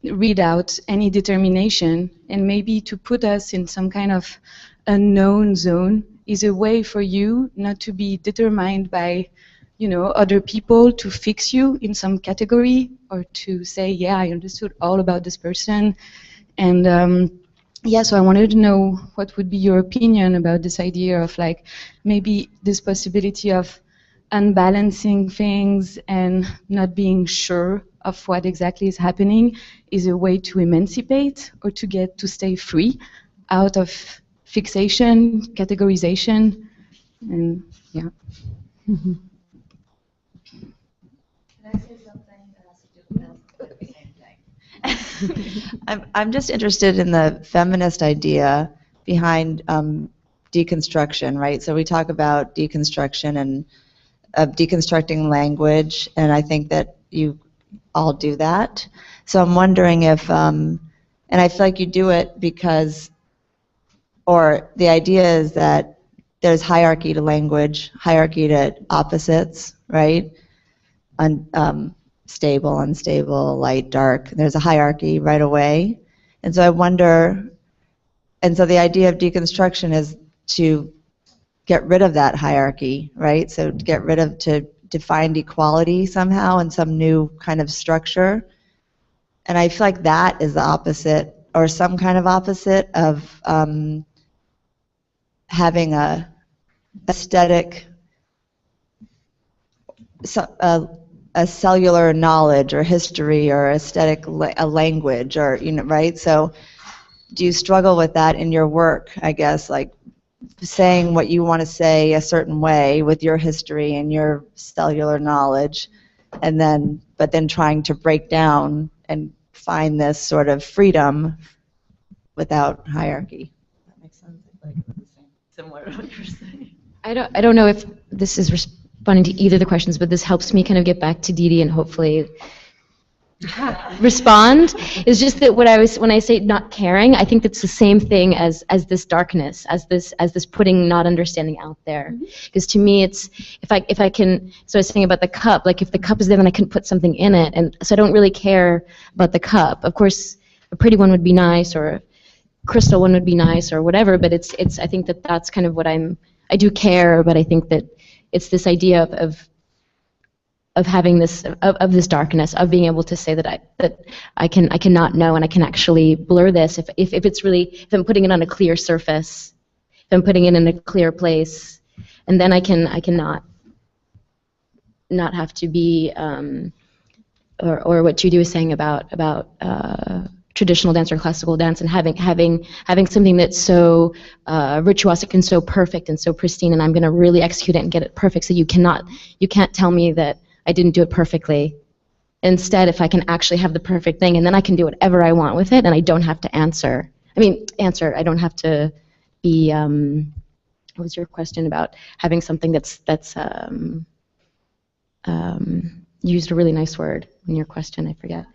read out any determination, and maybe to put us in some kind of unknown zone is a way for you not to be determined by, other people to fix you in some category, or to say, yeah, I understood all about this person. And yeah, so I wanted to know what would be your opinion about this idea of like maybe this possibility of unbalancing things and not being sure of what exactly is happening is a way to emancipate or to stay free out of fixation, categorization, and yeah. Mm-hmm. Can I say something that has to do with the same thing? I'm just interested in the feminist idea behind deconstruction, right? So we talk about deconstruction and deconstructing language, and I think that you all do that. So I'm wondering if, and I feel like you do it because, or the idea is that there's hierarchy to language, hierarchy to opposites, right? Stable, unstable, light, dark. There's a hierarchy right away. And so I wonder, and so the idea of deconstruction is to get rid of that hierarchy, right? So to define equality somehow in some new kind of structure. And I feel like that is the opposite, or some kind of opposite of having a aesthetic, a cellular knowledge or history or aesthetic a language, or right? So do you struggle with that in your work, I guess, like saying what you want to say a certain way with your history and your cellular knowledge, and then trying to break down and find this sort of freedom without hierarchy? That makes sense. Like similar to what you're saying. I don't know if this is responding to either of the questions, but this helps me kind of get back to Didi and hopefully respond. Is just that when I say not caring, I think that's the same thing as this darkness, as this putting not understanding out there. Because to me, it's if I can. So I was saying about the cup. Like if the cup is there, then I can put something in it, and so I don't really care about the cup. Of course, a pretty one would be nice, or a crystal one would be nice, or whatever. But it's I think that's kind of what I do care, but I think that it's this idea of having this of this darkness, of being able to say that I cannot know, and I can actually blur this if it's really, if I'm putting it on a clear surface, if I'm putting it in a clear place, and then I cannot not have to be or what Judy was saying about traditional dance or classical dance, and having something that's so virtuosic and so perfect and so pristine, and I'm going to really execute it and get it perfect. So you can't tell me that I didn't do it perfectly. Instead, if I can actually have the perfect thing, and then I can do whatever I want with it, and I don't have to answer. I don't have to be. What was your question about having something that's you used a really nice word in your question. I forget.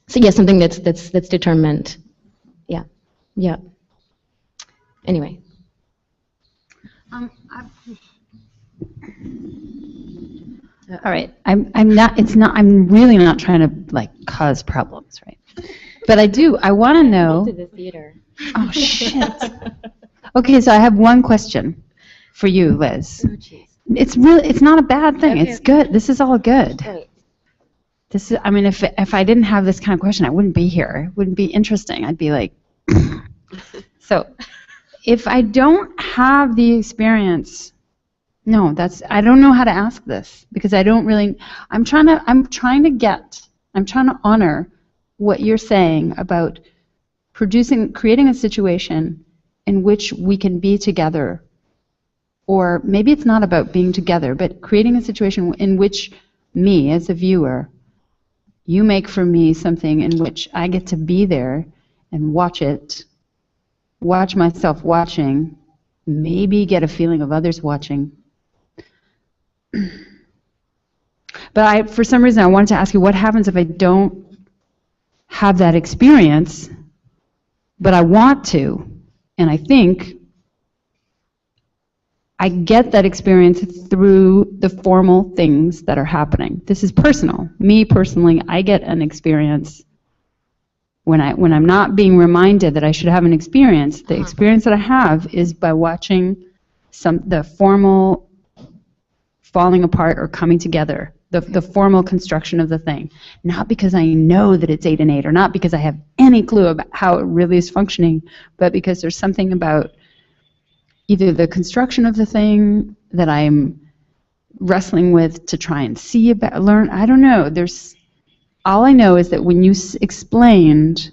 So yeah, something that's determined. Yeah. Anyway. All right. I'm really not trying to like cause problems, right? But I want to know. To the theater. Oh shit. Okay, so I have one question for you, Liz. It's not a bad thing. It's good. This is all good. This is, I mean, if I didn't have this kind of question, I wouldn't be here. It wouldn't be interesting. I'd be like, so if I don't have the experience, no, I don't know how to ask this because I don't really, I'm trying to honor what you're saying about creating a situation in which we can be together. Or maybe it's not about being together, but creating a situation in which me, as a viewer, you make for me something in which I get to be there and watch myself watching, maybe get a feeling of others watching. But for some reason, I wanted to ask you, what happens if I don't have that experience, but I want to, and I think I get that experience through the formal things that are happening. This is personal. Me personally, I get an experience when I'm not being reminded that I should have an experience. The experience that I have is by watching the formal falling apart or coming together, the formal construction of the thing. Not because I know that it's 8 and 8, or not because I have any clue about how it really is functioning, but because there's something about either the construction of the thing that I'm wrestling with to try and see about, learn. I don't know. All I know is that when you explained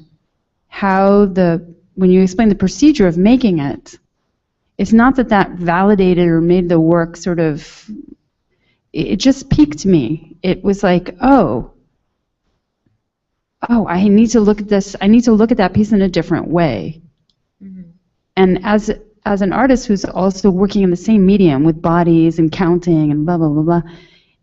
when you explained the procedure of making it, it's not that validated or made the work sort of. It just piqued me. It was like, oh, I need to look at this. I need to look at that piece in a different way. Mm-hmm. And as an artist who's also working in the same medium with bodies and counting and blah, blah, blah, blah,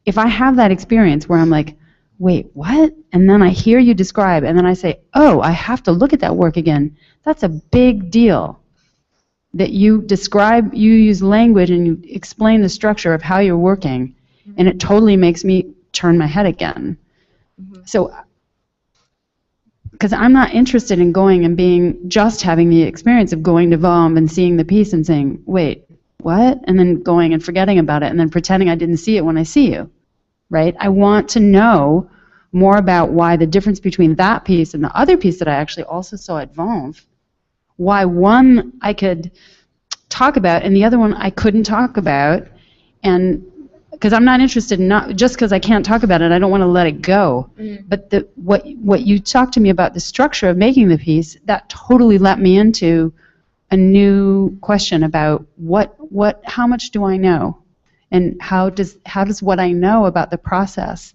if I have that experience where I'm like, wait, what? And then I hear you describe, and then I say, oh, I have to look at that work again. That's a big deal. That you describe, you use language and you explain the structure of how you're working, and it totally makes me turn my head again. Mm-hmm. So, because I'm not interested in going and just having the experience of going to VOM and seeing the piece and saying, wait, what? And then going and forgetting about it and then pretending I didn't see it when I see you, right? I want to know more about why the difference between that piece and the other piece that I actually also saw at VOM, why one I could talk about and the other one I couldn't talk about, and because I'm not interested in, not just because I can't talk about it, I don't want to let it go. Mm. But what you talked to me about the structure of making the piece, that totally let me into a new question about how much do I know, and how does what I know about the process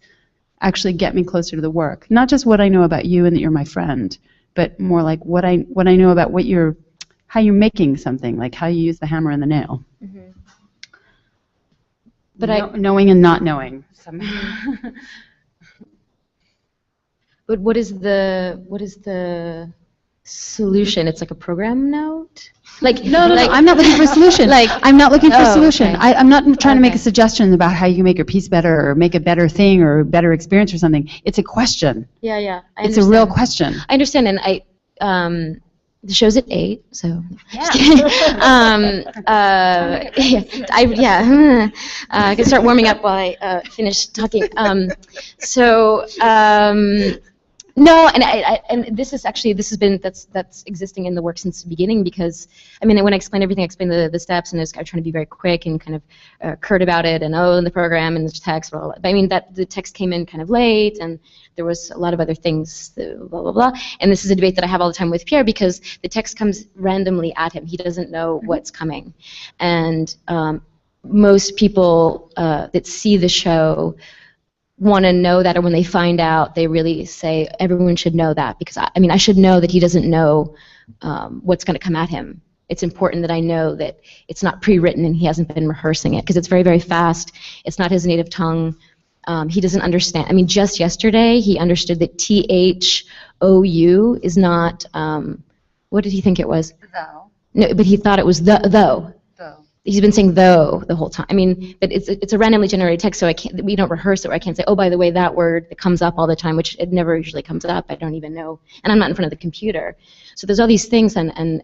actually get me closer to the work? Not just what I know about you and that you're my friend, but more like what I know about how you're making something, like how you use the hammer and the nail. Mm-hmm. But knowing and not knowing somehow. But what is the solution? It's like a program note? Like no, I'm not looking for a solution. I'm not looking for a solution. Okay. I'm not trying to make a suggestion about how you can make your piece better or make a better thing or a better experience or something. It's a question. Yeah. It's a real question. I understand, and the show's at 8, so yeah. I can start warming up while I finish talking. No, and this has been that's existing in the work since the beginning, because I mean, when I explain everything, I explain the steps, and I'm trying to be very quick and kind of curt about it, and in the program and the text, blah, blah, blah. But I mean that the text came in kind of late, and there was a lot of other things, blah blah blah. And this is a debate that I have all the time with Pierre, because the text comes randomly at him. He doesn't know what's coming, and most people that see the show want to know that, or when they find out, they really say everyone should know that, because I should know that he doesn't know what's going to come at him. It's important that I know that it's not pre-written and he hasn't been rehearsing it, because it's very, very fast. It's not his native tongue. He doesn't understand. I mean, just yesterday he understood that THOU is not. What did he think it was? Thou. No, but he thought it was though. He's been saying though the whole time. I mean, but it's a randomly generated text, so we don't rehearse it. Or I can't say, oh, by the way, that word that comes up all the time, which it never usually comes up. I don't even know, and I'm not in front of the computer. So there's all these things, and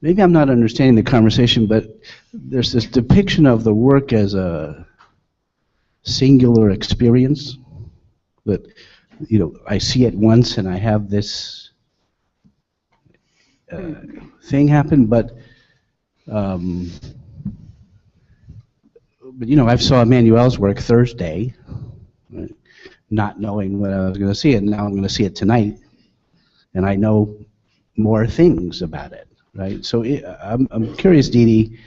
maybe I'm not understanding the conversation, but there's this depiction of the work as a singular experience, that, you know, I see it once and I have this thing happen, but you know, I saw Emmanuel's work Thursday, right, not knowing when I was going to see it, and now I'm going to see it tonight, and I know more things about it, right? So I'm curious, Dee Dee,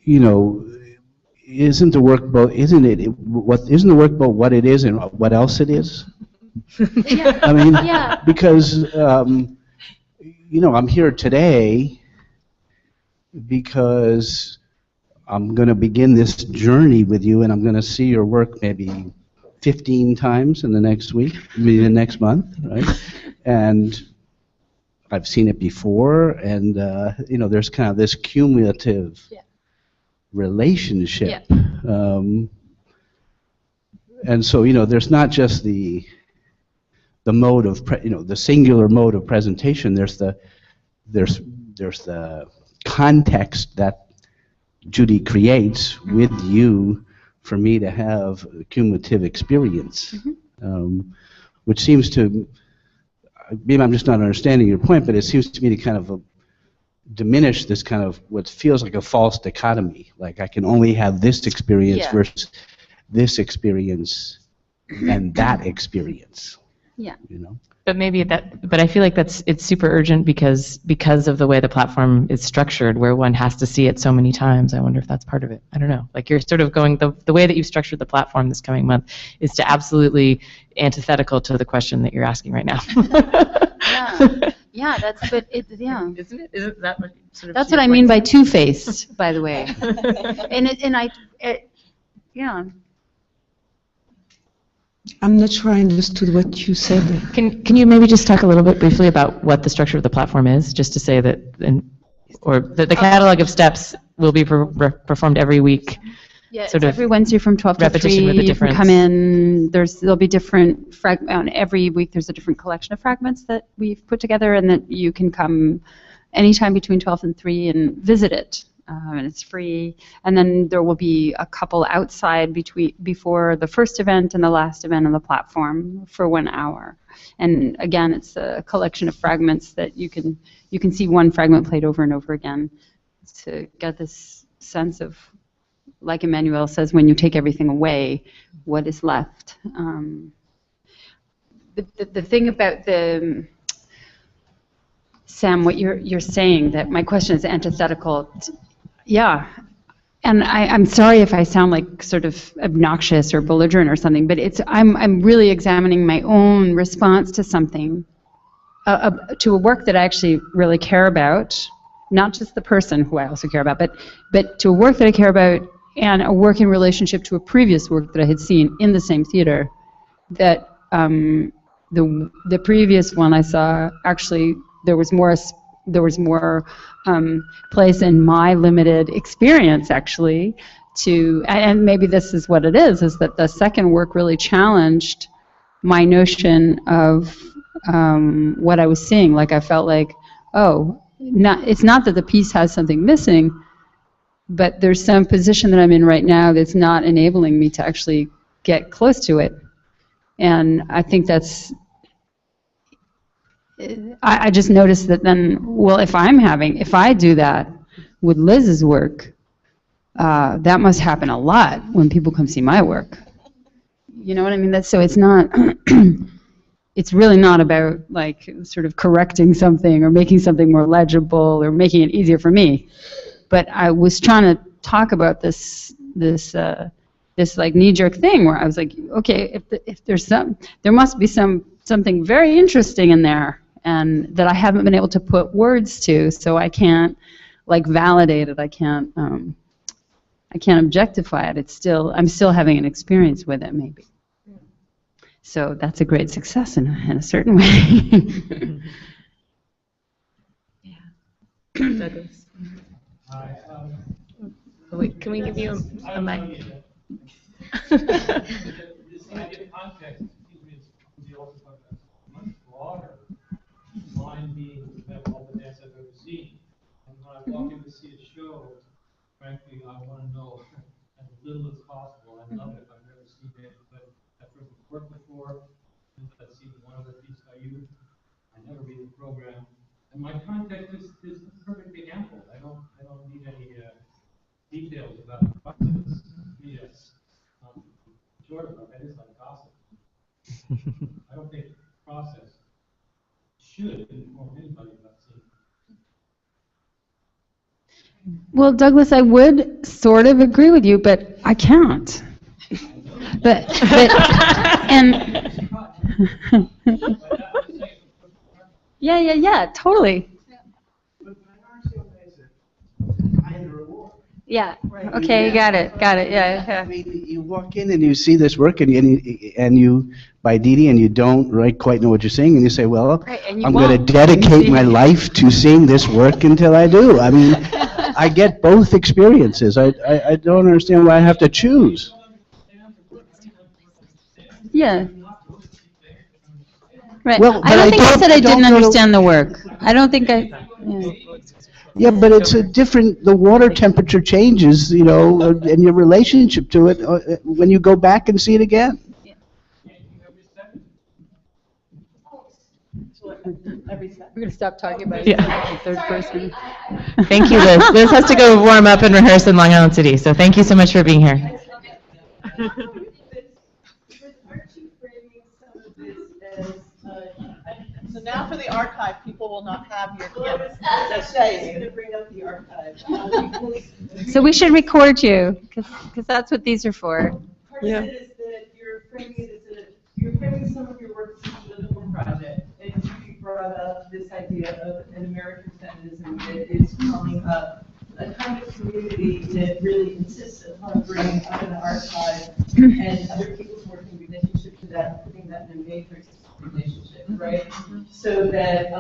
you know, isn't the work both, isn't the work both what it is and what else it is? Yeah. I mean, Yeah. because, you know, I'm here today because I'm going to begin this journey with you, and I'm going to see your work maybe 15 times in the next week, maybe the next month, right? And I've seen it before, and you know, there's kind of this cumulative relationship. And so, you know, there's not just the mode of, you know, the singular mode of presentation. There's the context that Judy creates with you for me to have a cumulative experience, which seems to, maybe I'm just not understanding your point, but it seems to me to kind of diminish this kind of what feels like a false dichotomy. Like I can only have this experience versus this experience and that experience. Yeah. You know? But but I feel like it's super urgent because of the way the platform is structured, where one has to see it so many times. I wonder if that's part of it. I don't know. Like you're sort of going, the way that you've structured the platform this coming month is to absolutely antithetical to the question that you're asking right now. Yeah, that's, but it, yeah. Isn't that what sort of That's what I mean by two-faced, by the way. Yeah. I'm not sure I understood what you said. Can you maybe just talk a little bit briefly about what the structure of the platform is, just to say that, or the catalog of steps will be performed every week? Yeah, sort of every Wednesday from 12 to 3. repetition with a You can difference. come in. There'll be different every week. There's a different collection of fragments that we've put together, and that you can come anytime between 12 and 3 and visit it. And it's free. And then there will be a couple outside before the first event and the last event on the platform for 1 hour. And again, it's a collection of fragments that you can see one fragment played over and over again to get this sense of, like Emmanuel says, when you take everything away, what is left? The thing about the Sam, what you're saying, that my question is antithetical. Yeah, and I'm sorry if I sound like sort of obnoxious or belligerent or something, but I'm really examining my own response to something, to a work that I actually really care about, not just the person who I also care about, but to a work that I care about, and a work in relationship to a previous work that I had seen in the same theater. That the previous one I saw, actually there was more place in my limited experience, actually, and maybe this is what it is that the second work really challenged my notion of what I was seeing. Like I felt like, it's not that the piece has something missing, but there's some position that I'm in right now that's not enabling me to actually get close to it. And I think I just noticed that then, well, if I do that with Liz's work, that must happen a lot when people come see my work. You know what I mean? So it's not, it's really not about like sort of correcting something or making something more legible or making it easier for me. But I was trying to talk about this like knee-jerk thing where I was like, okay, if there must be something very interesting in there, and that I haven't been able to put words to, so I can't like validate it. I can't objectify it. I'm still having an experience with it, maybe. So that's a great success in a certain way. Douglas. Hi. Wait, can we give you a mic? This idea of context is also talk about much broader mind being than all the dance I've ever seen. see a show, frankly, I want to know as little as possible. I love it. I've never seen it, but I've heard the work before. I've seen one other piece by you. I never read the program, and my context is perfectly ample. I don't need any details about the process. Yes, short of that is like gossip. I don't think process should inform anybody about seeing. Well, Douglas, I would sort of agree with you, but I can't. But and yeah, totally. Yeah. Okay, got it. Yeah. I mean, you walk in and you see this work, and you by Didi, and you don't quite know what you're saying, and you say, well, Right, and I'm going to dedicate my life to seeing this work until I do. I mean, I get both experiences. I don't understand why I have to choose. Yeah. Right. Well, I don't think I said I didn't know understand the work. I don't think I. Yeah. Yeah, but it's a different, the water temperature changes, you know, and your relationship to it when you go back and see it again. We're going to stop talking about it in the third person. Thank you, Liz. Liz has to go warm up and rehearse in Long Island City, so thank you so much for being here. So now for the archive, people will not have your kids. That's going to bring up the archive. So we should record you, because that's what these are for. Part of it is that you're framing some of your work as a political project, and you brought up this idea of an American feminism that is calling up a kind of community that really insists upon bringing up an archive and other people's working relationship to that, putting that in a matrix relationship, right? So that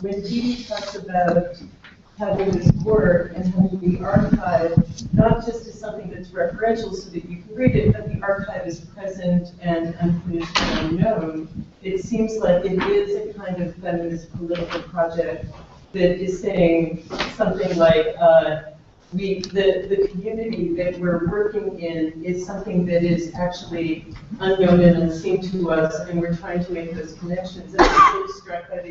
when Didi talks about having this work and having the archive, not just as something that's referential so that you can read it, but the archive is present and unfinished and unknown, it seems like it is a kind of feminist political project that is saying something like, the community that we're working in is something that is actually unknown and unseen to us, and we're trying to make those connections. And I was really struck by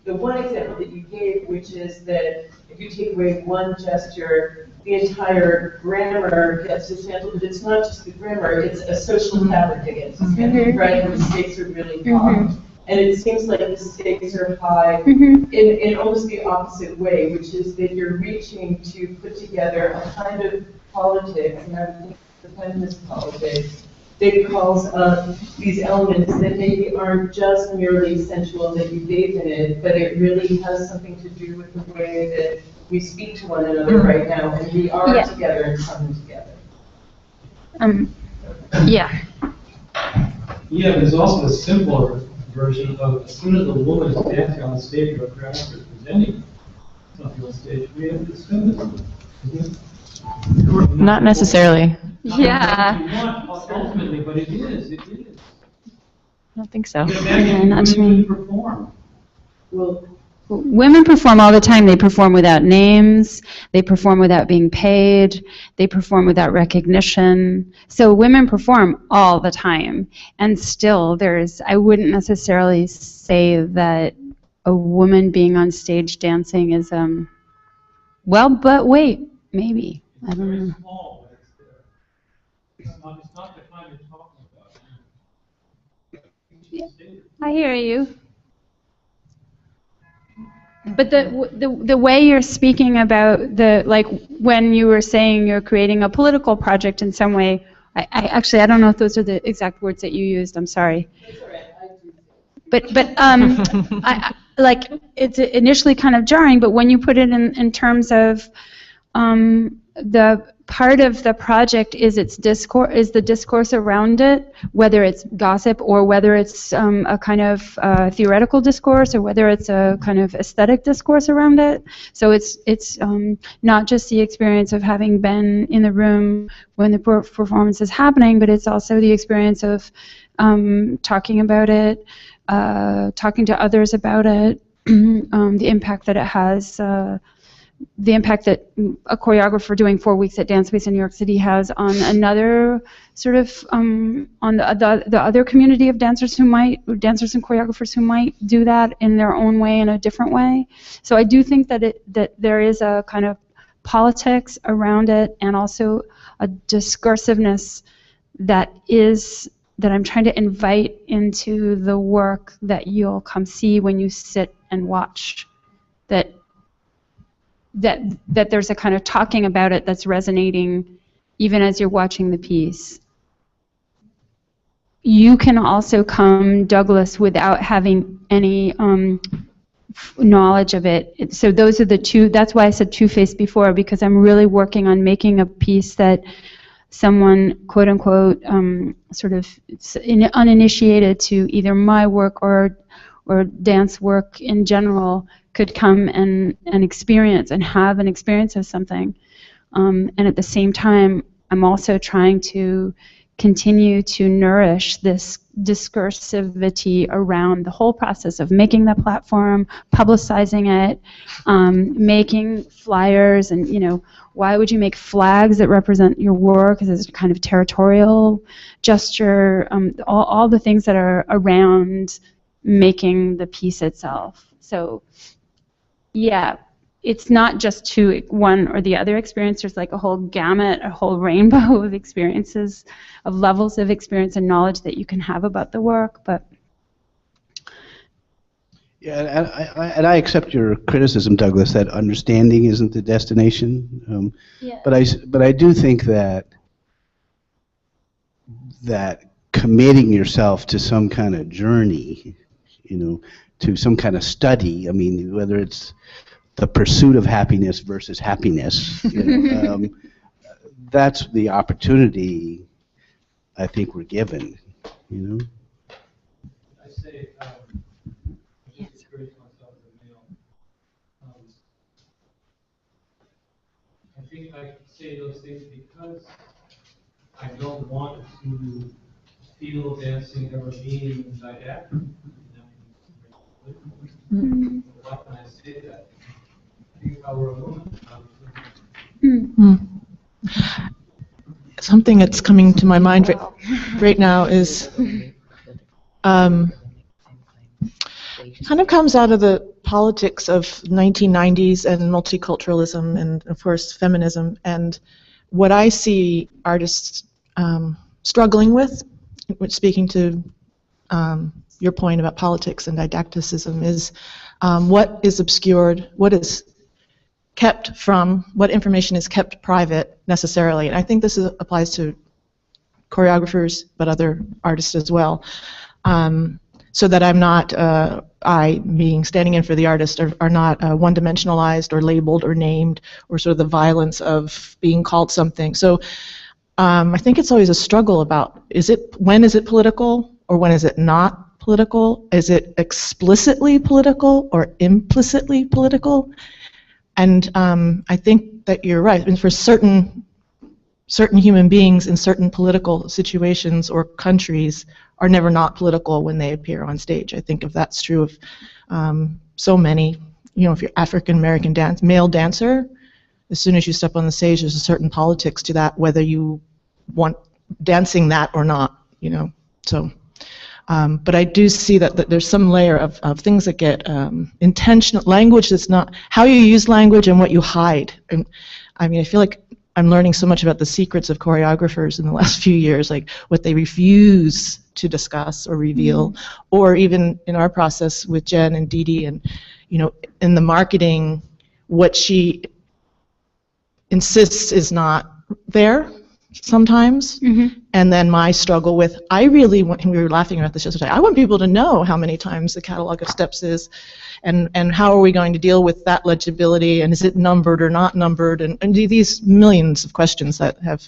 the one example that you gave, which is that if you take away one gesture, the entire grammar gets dismantled, but it's not just the grammar, it's a social fabric that gets dismantled, right? And the stakes are really high. And it seems like the stakes are high in almost the opposite way, which is that you're reaching to put together a kind of politics, and I would think the feminist politics, that calls up these elements that maybe aren't just merely sensual that you bathe in it, but it really has something to do with the way that we speak to one another right now, and we are together and coming together. Yeah. Yeah, there's also a simpler version of as soon as a woman is dancing on stage or a choreographer is presenting something on stage, we have this feminism. Not necessarily. Yeah. Ultimately, but it is. I don't think so. Not to me. Perform. Well, women perform all the time. They perform without names. They perform without being paid. They perform without recognition. So women perform all the time. And still, I wouldn't necessarily say that a woman being on stage dancing is, well, but wait, maybe. I don't know. Small, but it's not the kind you're talking about. I hear you. But the way you're speaking about like when you were saying you're creating a political project in some way, I don't know if those are the exact words that you used. I'm sorry. But I like it's initially kind of jarring. But when you put it in terms of the part of the project is the discourse around it, whether it's gossip or whether it's a kind of theoretical discourse or whether it's a kind of aesthetic discourse around it. So it's not just the experience of having been in the room when the performance is happening, but it's also the experience of talking about it, talking to others about it, the impact that it has the impact that a choreographer doing 4 weeks at Dance Space in New York City has on another sort of on the other community of dancers and choreographers who might do that in their own way, in a different way. So I do think that that there is a kind of politics around it, and also a discursiveness that I'm trying to invite into the work that you'll come see when you sit and watch. That there's a kind of talking about it that's resonating even as you're watching the piece. You can also come, Douglas, without having any knowledge of it. So those are the two, that's why I said two-faced before, because I'm really working on making a piece that someone, quote unquote, sort of uninitiated to either my work or dance work in general could come and experience and have an experience of something. And at the same time, I'm also trying to continue to nourish this discursivity around the whole process of making the platform, publicizing it, making flyers, and why would you make flags that represent your work as a kind of territorial gesture, all the things that are around making the piece itself. So yeah, it's not just one or the other experience. There's like a whole gamut, a whole rainbow of experiences, of levels of experience and knowledge that you can have about the work. But yeah, and I accept your criticism, Douglas, that understanding isn't the destination. Yeah. But I do think that committing yourself to some kind of journey, to some kind of study. I mean, whether it's the pursuit of happiness versus happiness, that's the opportunity I think we're given. I say, I just experience myself as a male. I think I say those things because I don't want to feel dancing ever being didactic. Why can I say that? I think if I were a woman, I would. Something that's coming to my mind right now is kind of comes out of the politics of 1990s and multiculturalism and, of course, feminism. And what I see artists struggling with, speaking to your point about politics and didacticism, is what is obscured, what is kept from, what information is kept private necessarily. And I think this applies to choreographers, but other artists as well. So that I'm not, being standing in for the artist, are not one-dimensionalized or labeled or named, or sort of the violence of being called something. So I think it's always a struggle about, when is it political or when is it not political? Is it explicitly political or implicitly political? And I think that you're right. And for certain human beings in certain political situations or countries are never not political when they appear on stage. I think if that's true of so many, if you're African American male dancer, as soon as you step on the stage, there's a certain politics to that, whether you want dancing that or not, So, but I do see that there's some layer of things that get intentional. Language that's not how you use language and what you hide. And I mean, I feel like I'm learning so much about the secrets of choreographers in the last few years, like what they refuse to discuss or reveal, or even in our process with Jen and Dee Dee, and in the marketing, what she insists is not there sometimes. And then my struggle with, and we were laughing about this yesterday, I want people to know how many times the catalog of steps is, and how are we going to deal with that legibility, and is it numbered or not numbered, and these millions of questions that have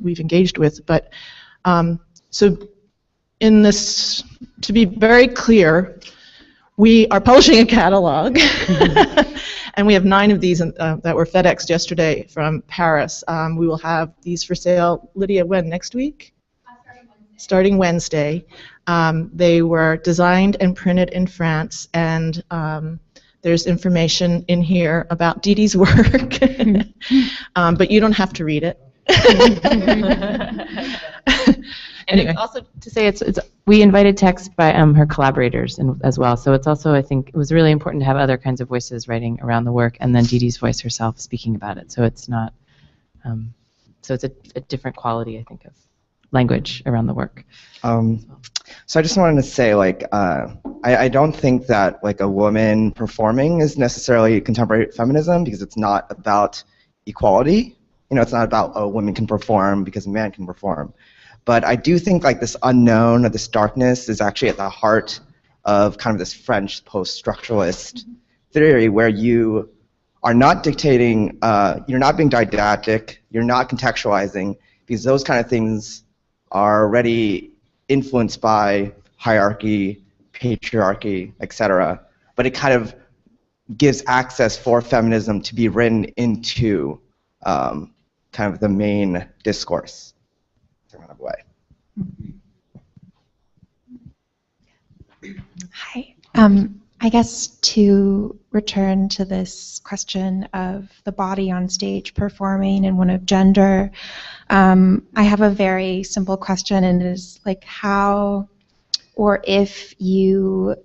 we've engaged with. But so in this, to be very clear, we are publishing a catalog, and we have 9 of these that were FedExed yesterday from Paris. We will have these for sale, Lydia, when? Next week? Starting Wednesday. They were designed and printed in France, and There's information in here about Dee Dee's work, but you don't have to read it. And Anyway. it's also to say we invited text by her collaborators as well. So it's also, I think, it was really important to have other kinds of voices writing around the work, and then Dee Dee's voice herself speaking about it. So it's not, so it's a different quality, I think, of language around the work. So I just wanted to say, like, I don't think that like a woman performing is necessarily contemporary feminism, because it's not about equality. You know, it's not about a woman can perform because a man can perform. But I do think like this unknown or this darkness is actually at the heart of kind of this French post-structuralist theory, where you are not dictating, you're not being didactic, you're not contextualizing, because those kind of things are already influenced by hierarchy, patriarchy, etc. But it kind of gives access for feminism to be written into kind of the main discourse. Way. Hi. I guess to return to this question of the body on stage performing and one of gender, I have a very simple question, and it is like how, or if you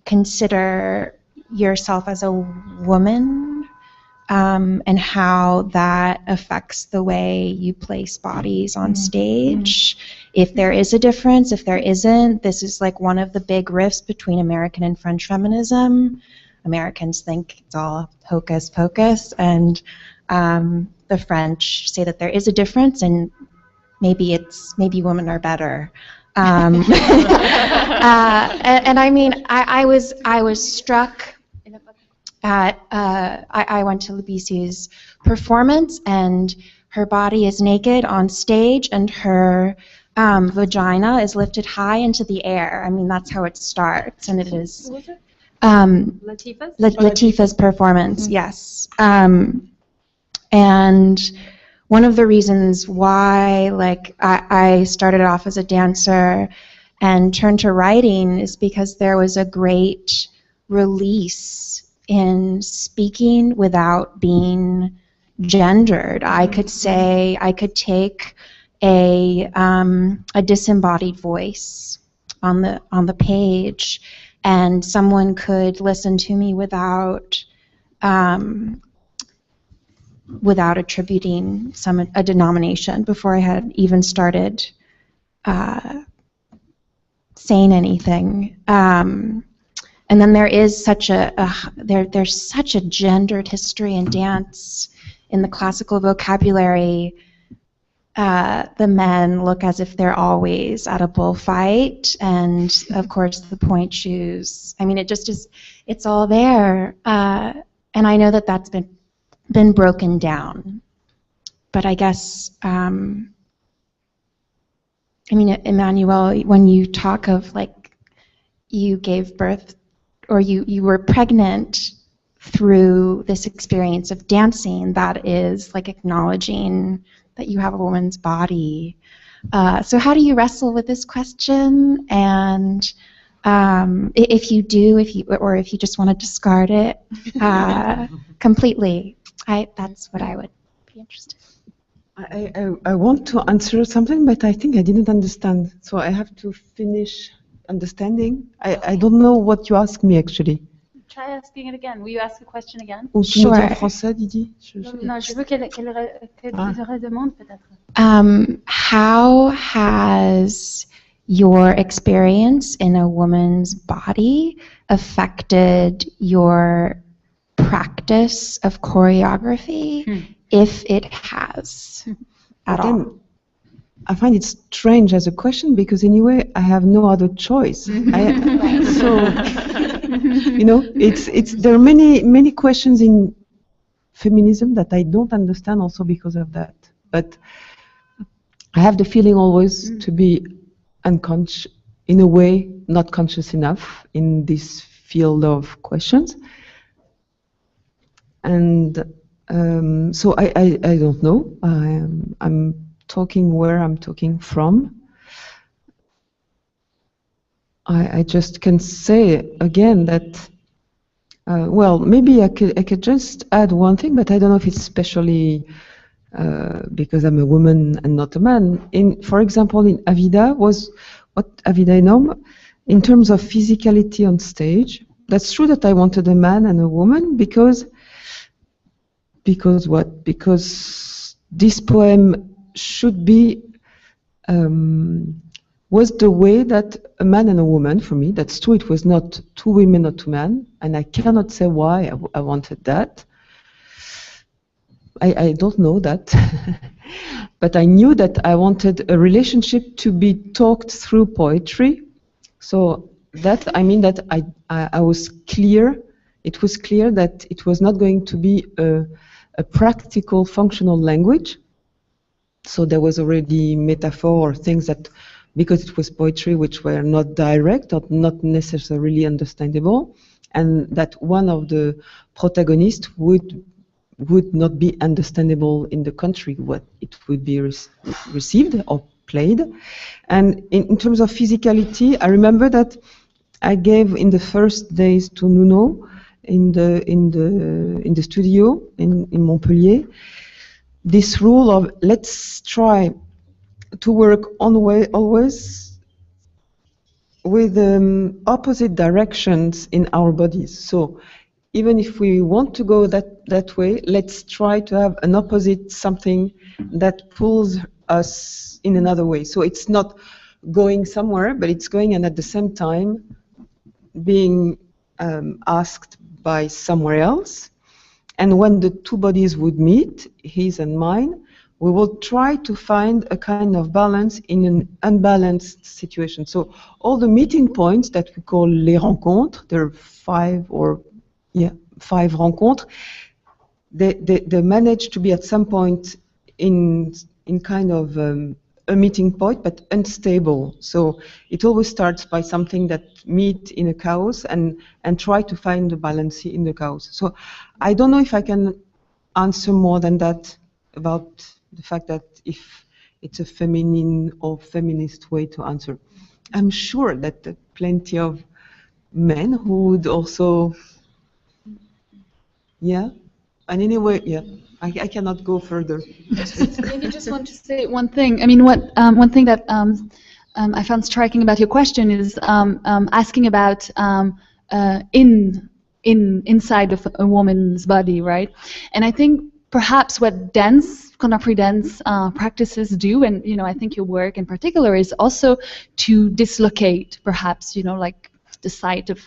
consider yourself as a woman, and how that affects the way you place bodies on stage. If there is a difference, if there isn't, this is like one of the big rifts between American and French feminism. Americans think it's all hocus pocus, and the French say that there is a difference, and maybe women are better. And I mean, I was struck at, I went to Libisi's performance, and her body is naked on stage, and her vagina is lifted high into the air. I mean, that's how it starts, and it is Latifa's performance, yes. And one of the reasons why, like, I started off as a dancer and turned to writing is because there was a great release in speaking without being gendered. I could say, I could take a disembodied voice on the page, and someone could listen to me without attributing a denomination before I had even started saying anything. And then there is such there's such a gendered history in dance. In the classical vocabulary, the men look as if they're always at a bullfight, and of course the point shoes. I mean, it just is. It's all there, and I know that that's been broken down. But I guess, I mean, Emmanuel, when you talk of like you gave birth, or you were pregnant through this experience of dancing, that is like acknowledging that you have a woman's body. So how do you wrestle with this question? And if you do, or if you just want to discard it completely, that's what I would be interested in. I want to answer something, but I think I didn't understand, so I have to finish understanding. I don't know what you asked me actually. Try asking it again. Will you ask the question again? Ou tu me dis en français, Didi? Non, je veux qu'elle redemande peut-être. How has your experience in a woman's body affected your practice of choreography, if it has at all? I find it strange as a question, because anyway I have no other choice. So you know, there are many questions in feminism that I don't understand, also because of that. But I have the feeling always to be unconscious, in a way, not conscious enough in this field of questions. And so I don't know. I'm talking where I'm talking from. I just can say again that Well, maybe I could just add one thing, but I don't know if it's especially because I'm a woman and not a man. For example, in Avida was what Avida Enorme, in terms of physicality on stage. That's true that I wanted a man and a woman because what? Because this poem should be was the way that a man and a woman, for me, that's true, it was not two women or two men, and I cannot say why I wanted that. I don't know that, but I knew that I wanted a relationship to be talked through poetry. So that, I mean that I was clear, it was clear that it was not going to be a practical, functional language. So there was already metaphor or things that, because it was poetry, which were not direct or not necessarily understandable, and that one of the protagonists would not be understandable in the country, what it would be received or played. And in terms of physicality, I remember that I gave in the first days to Nuno in the studio in Montpellier this rule of let's try to work always with opposite directions in our bodies. So even if we want to go that way, let's try to have an opposite something that pulls us in another way. So it's not going somewhere, but it's going and at the same time being asked by somewhere else. And when the two bodies would meet, his and mine, we will try to find a kind of balance in an unbalanced situation. So all the meeting points that we call les rencontres, there are 5 rencontres, they manage to be at some point in kind of a meeting point, but unstable. So it always starts by something that meet in a chaos and try to find the balance in the chaos. So I don't know if I can answer more than that about the fact that if it's a feminine or feminist way to answer. I'm sure that there are plenty of men who would also, yeah. And anyway, yeah, I cannot go further. Maybe just want to say one thing. I mean, one thing that I found striking about your question is asking about inside of a woman's body, right? And I think perhaps what contemporary dance practices do, and I think your work in particular is also to dislocate, perhaps, like the site of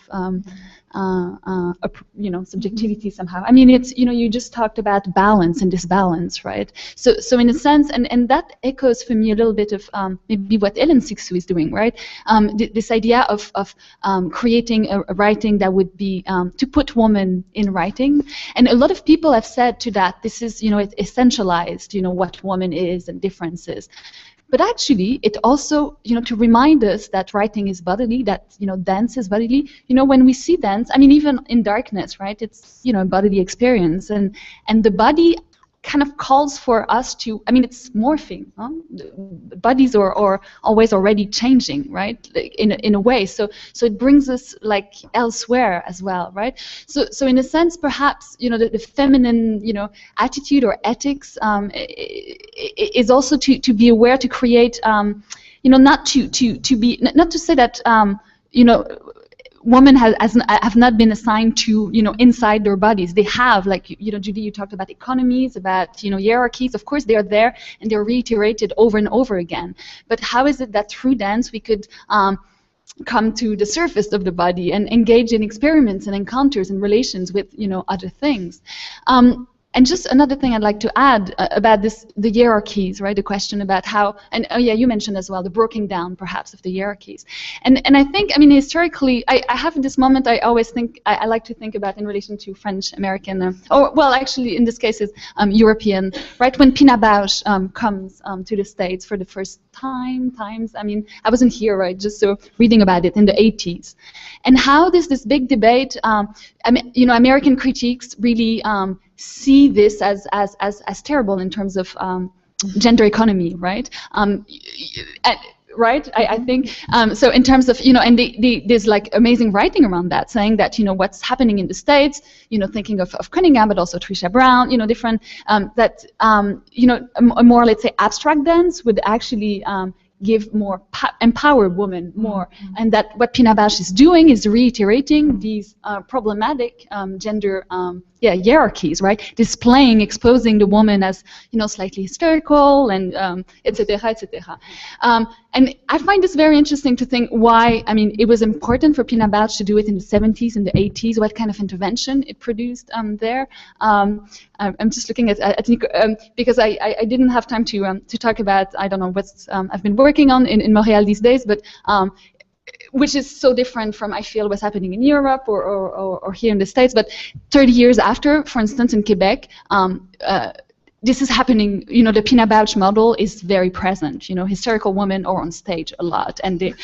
subjectivity somehow. I mean, it's you just talked about balance and disbalance, right? So in a sense, and that echoes for me a little bit of maybe what Ellen Sixou is doing, right? This idea of creating a writing that would be to put woman in writing, and a lot of people have said to that this is it essentialized what woman is and differences. But actually, it also, to remind us that writing is bodily, that, dance is bodily. When we see dance, I mean, even in darkness, right? It's, a bodily experience. And the body kind of calls for us to, I mean, it's morphing. Huh? Bodies are always already changing, right? In a way. So it brings us like elsewhere as well, right? So in a sense, perhaps, the feminine, attitude or ethics is also to be aware, to create, not to say that, women have not been assigned to inside their bodies. They have, like Judy, you talked about economies, about hierarchies. Of course, they are there and they're reiterated over and over again. But how is it that through dance we could come to the surface of the body and engage in experiments and encounters and relations with other things? And just another thing I'd like to add about the hierarchies, right? The question about how, and oh yeah, you mentioned as well the breaking down, perhaps, of the hierarchies. And I think, I mean, historically, I have in this moment, I always think, I like to think about in relation to French, American, or well, actually, in this case, is European, right? When Pina Bausch comes to the States for the first times, I mean, I wasn't here, right? Just so reading about it in the 80s, and how this big debate. I mean, American critiques really see this as terrible in terms of gender economy, right? right? I think so. In terms of and there's like amazing writing around that, saying that what's happening in the States, thinking of Cunningham, but also Trisha Brown, different that a more, let's say, abstract dance would actually give more empower women more, and that what Pina Bausch is doing is reiterating these problematic gender hierarchies, right? Displaying, exposing the woman as slightly hysterical and etc. etc. And I find this very interesting to think why. I mean, it was important for Pina Bausch to do it in the 70s and the 80s. What kind of intervention it produced there? I'm just looking at Nico, because I didn't have time to talk about, I don't know what's I've been working on in Montreal these days, but which is so different from, I feel, what's happening in Europe or here in the States. But 30 years after, for instance, in Quebec, this is happening. The Pina Bausch model is very present. Hysterical women are on stage a lot, and they,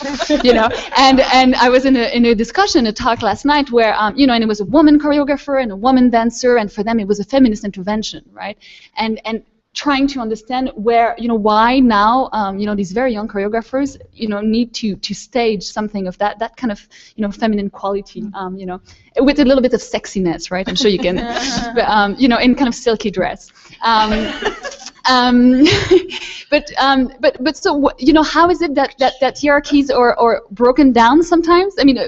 and I was in a discussion, a talk last night where and it was a woman choreographer and a woman dancer, and for them it was a feminist intervention, right? And trying to understand where, why now, these very young choreographers, need to stage something of that kind of, feminine quality, with a little bit of sexiness, right? I'm sure you can, but, in kind of silky dress. But so, how is it that hierarchies are broken down sometimes? I mean,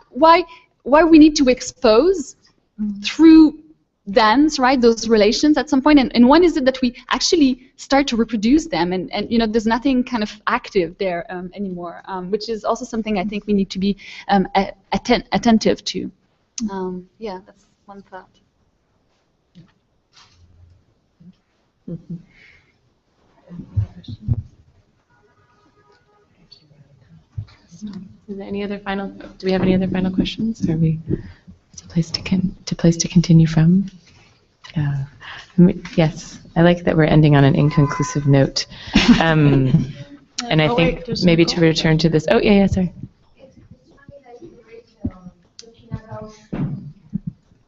why we need to expose through dance, right, those relations at some point, and when is it that we actually start to reproduce them, and there's nothing kind of active there anymore, which is also something I think we need to be attentive to. Yeah, that's one thought. Is there any other final? Do we have any other final questions? Or are we a place to continue from? Yes, I like that we're ending on an inconclusive note, and I think maybe to return to this. Oh yeah, sorry.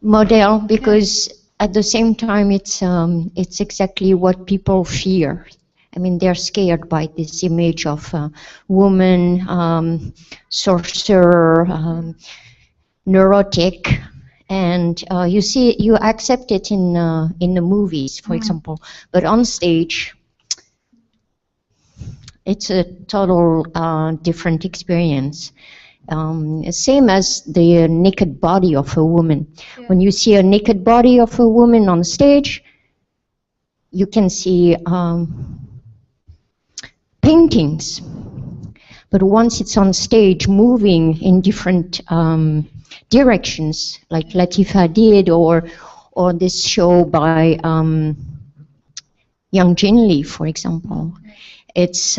Model, because at the same time it's exactly what people fear. I mean, they're scared by this image of woman, sorcerer, neurotic, and you accept it in the movies, for example, but on stage, it's a total different experience. Same as the naked body of a woman. Yeah. When you see a naked body of a woman on stage, you can see paintings. But once it's on stage, moving in different directions, like Latifa did, or this show by Young Jin Lee, for example, it's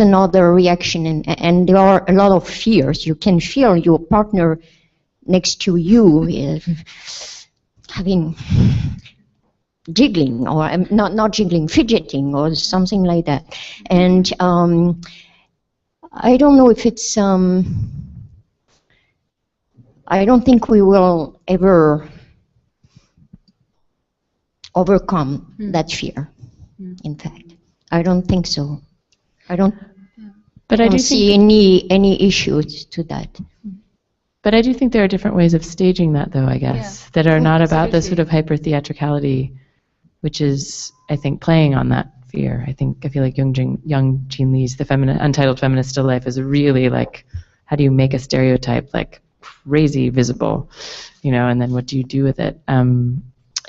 another reaction, and there are a lot of fears. You can feel your partner next to you having jiggling, or not jiggling, fidgeting, or something like that. And I don't know if it's. I don't think we will ever overcome that fear. In fact, I don't think so. I don't see any issues to that. But I do think there are different ways of staging that, though, I guess, that are not about the sort of hyper-theatricality, which is, I think, playing on that fear. I feel like Young Jin Lee's The Untitled Feminist Still Life is really like, how do you make a stereotype like crazy visible, and then what do you do with it? I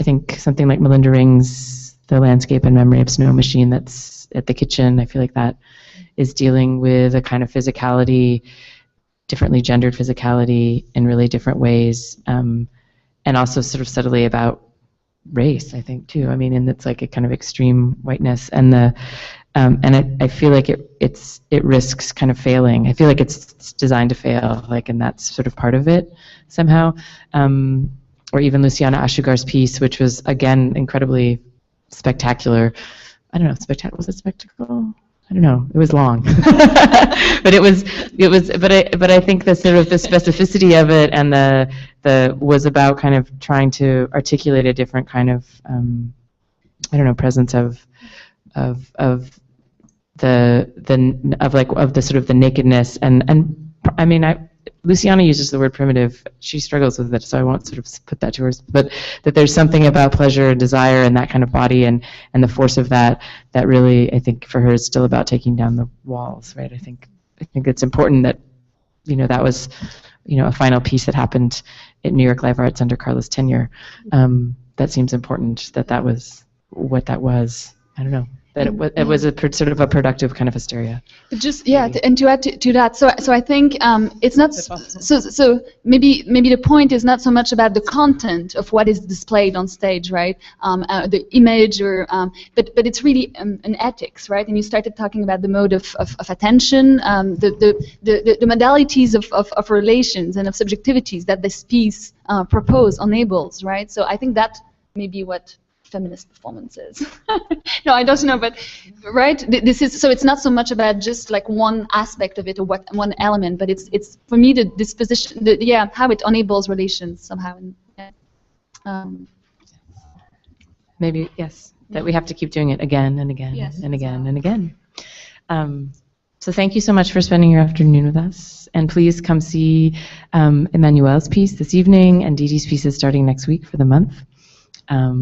think something like Melinda Ring's The Landscape and Memory of Snow Machine that's at the kitchen, I feel like that is dealing with a kind of physicality, differently gendered physicality in really different ways, and also sort of subtly about race, I think, too. I mean, and it's like a kind of extreme whiteness, and I feel like it risks kind of failing. I feel like it's designed to fail, like, and that's sort of part of it somehow. Or even Luciana Ashugar's piece, which was again incredibly spectacular. I don't know, was it spectacle? I don't know. It was long, but But I think the sort of the specificity of it and the was about kind of trying to articulate a different kind of presence of of the sort of the nakedness and I mean Luciana uses the word primitive. She struggles with it, so I won't sort of put that to her. But that there's something about pleasure and desire and that kind of body and the force of that really, I think, for her is still about taking down the walls, right? I think it's important that, that was, a final piece that happened at New York Live Arts under Carla's tenure. That seems important. That was what that was. I don't know. That it was a sort of a productive kind of hysteria. But just and to add to that, so I think it's not so maybe the point is not so much about the content of what is displayed on stage, right? The image or but it's really an ethics, right? And you started talking about the mode of attention, the modalities of relations and of subjectivities that this piece enables, right? So I think that may be what feminist performances. No, I don't know, but right. This is so. It's not so much about just like one aspect of it or one element, but it's for me the disposition, how it enables relations somehow. Maybe yes, that we have to keep doing it again and again and again and again. So thank you so much for spending your afternoon with us, and please come see Emmanuelle's piece this evening and Dee Dee's pieces starting next week for the month.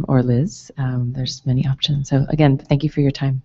Or Liz. There's many options. So again, thank you for your time.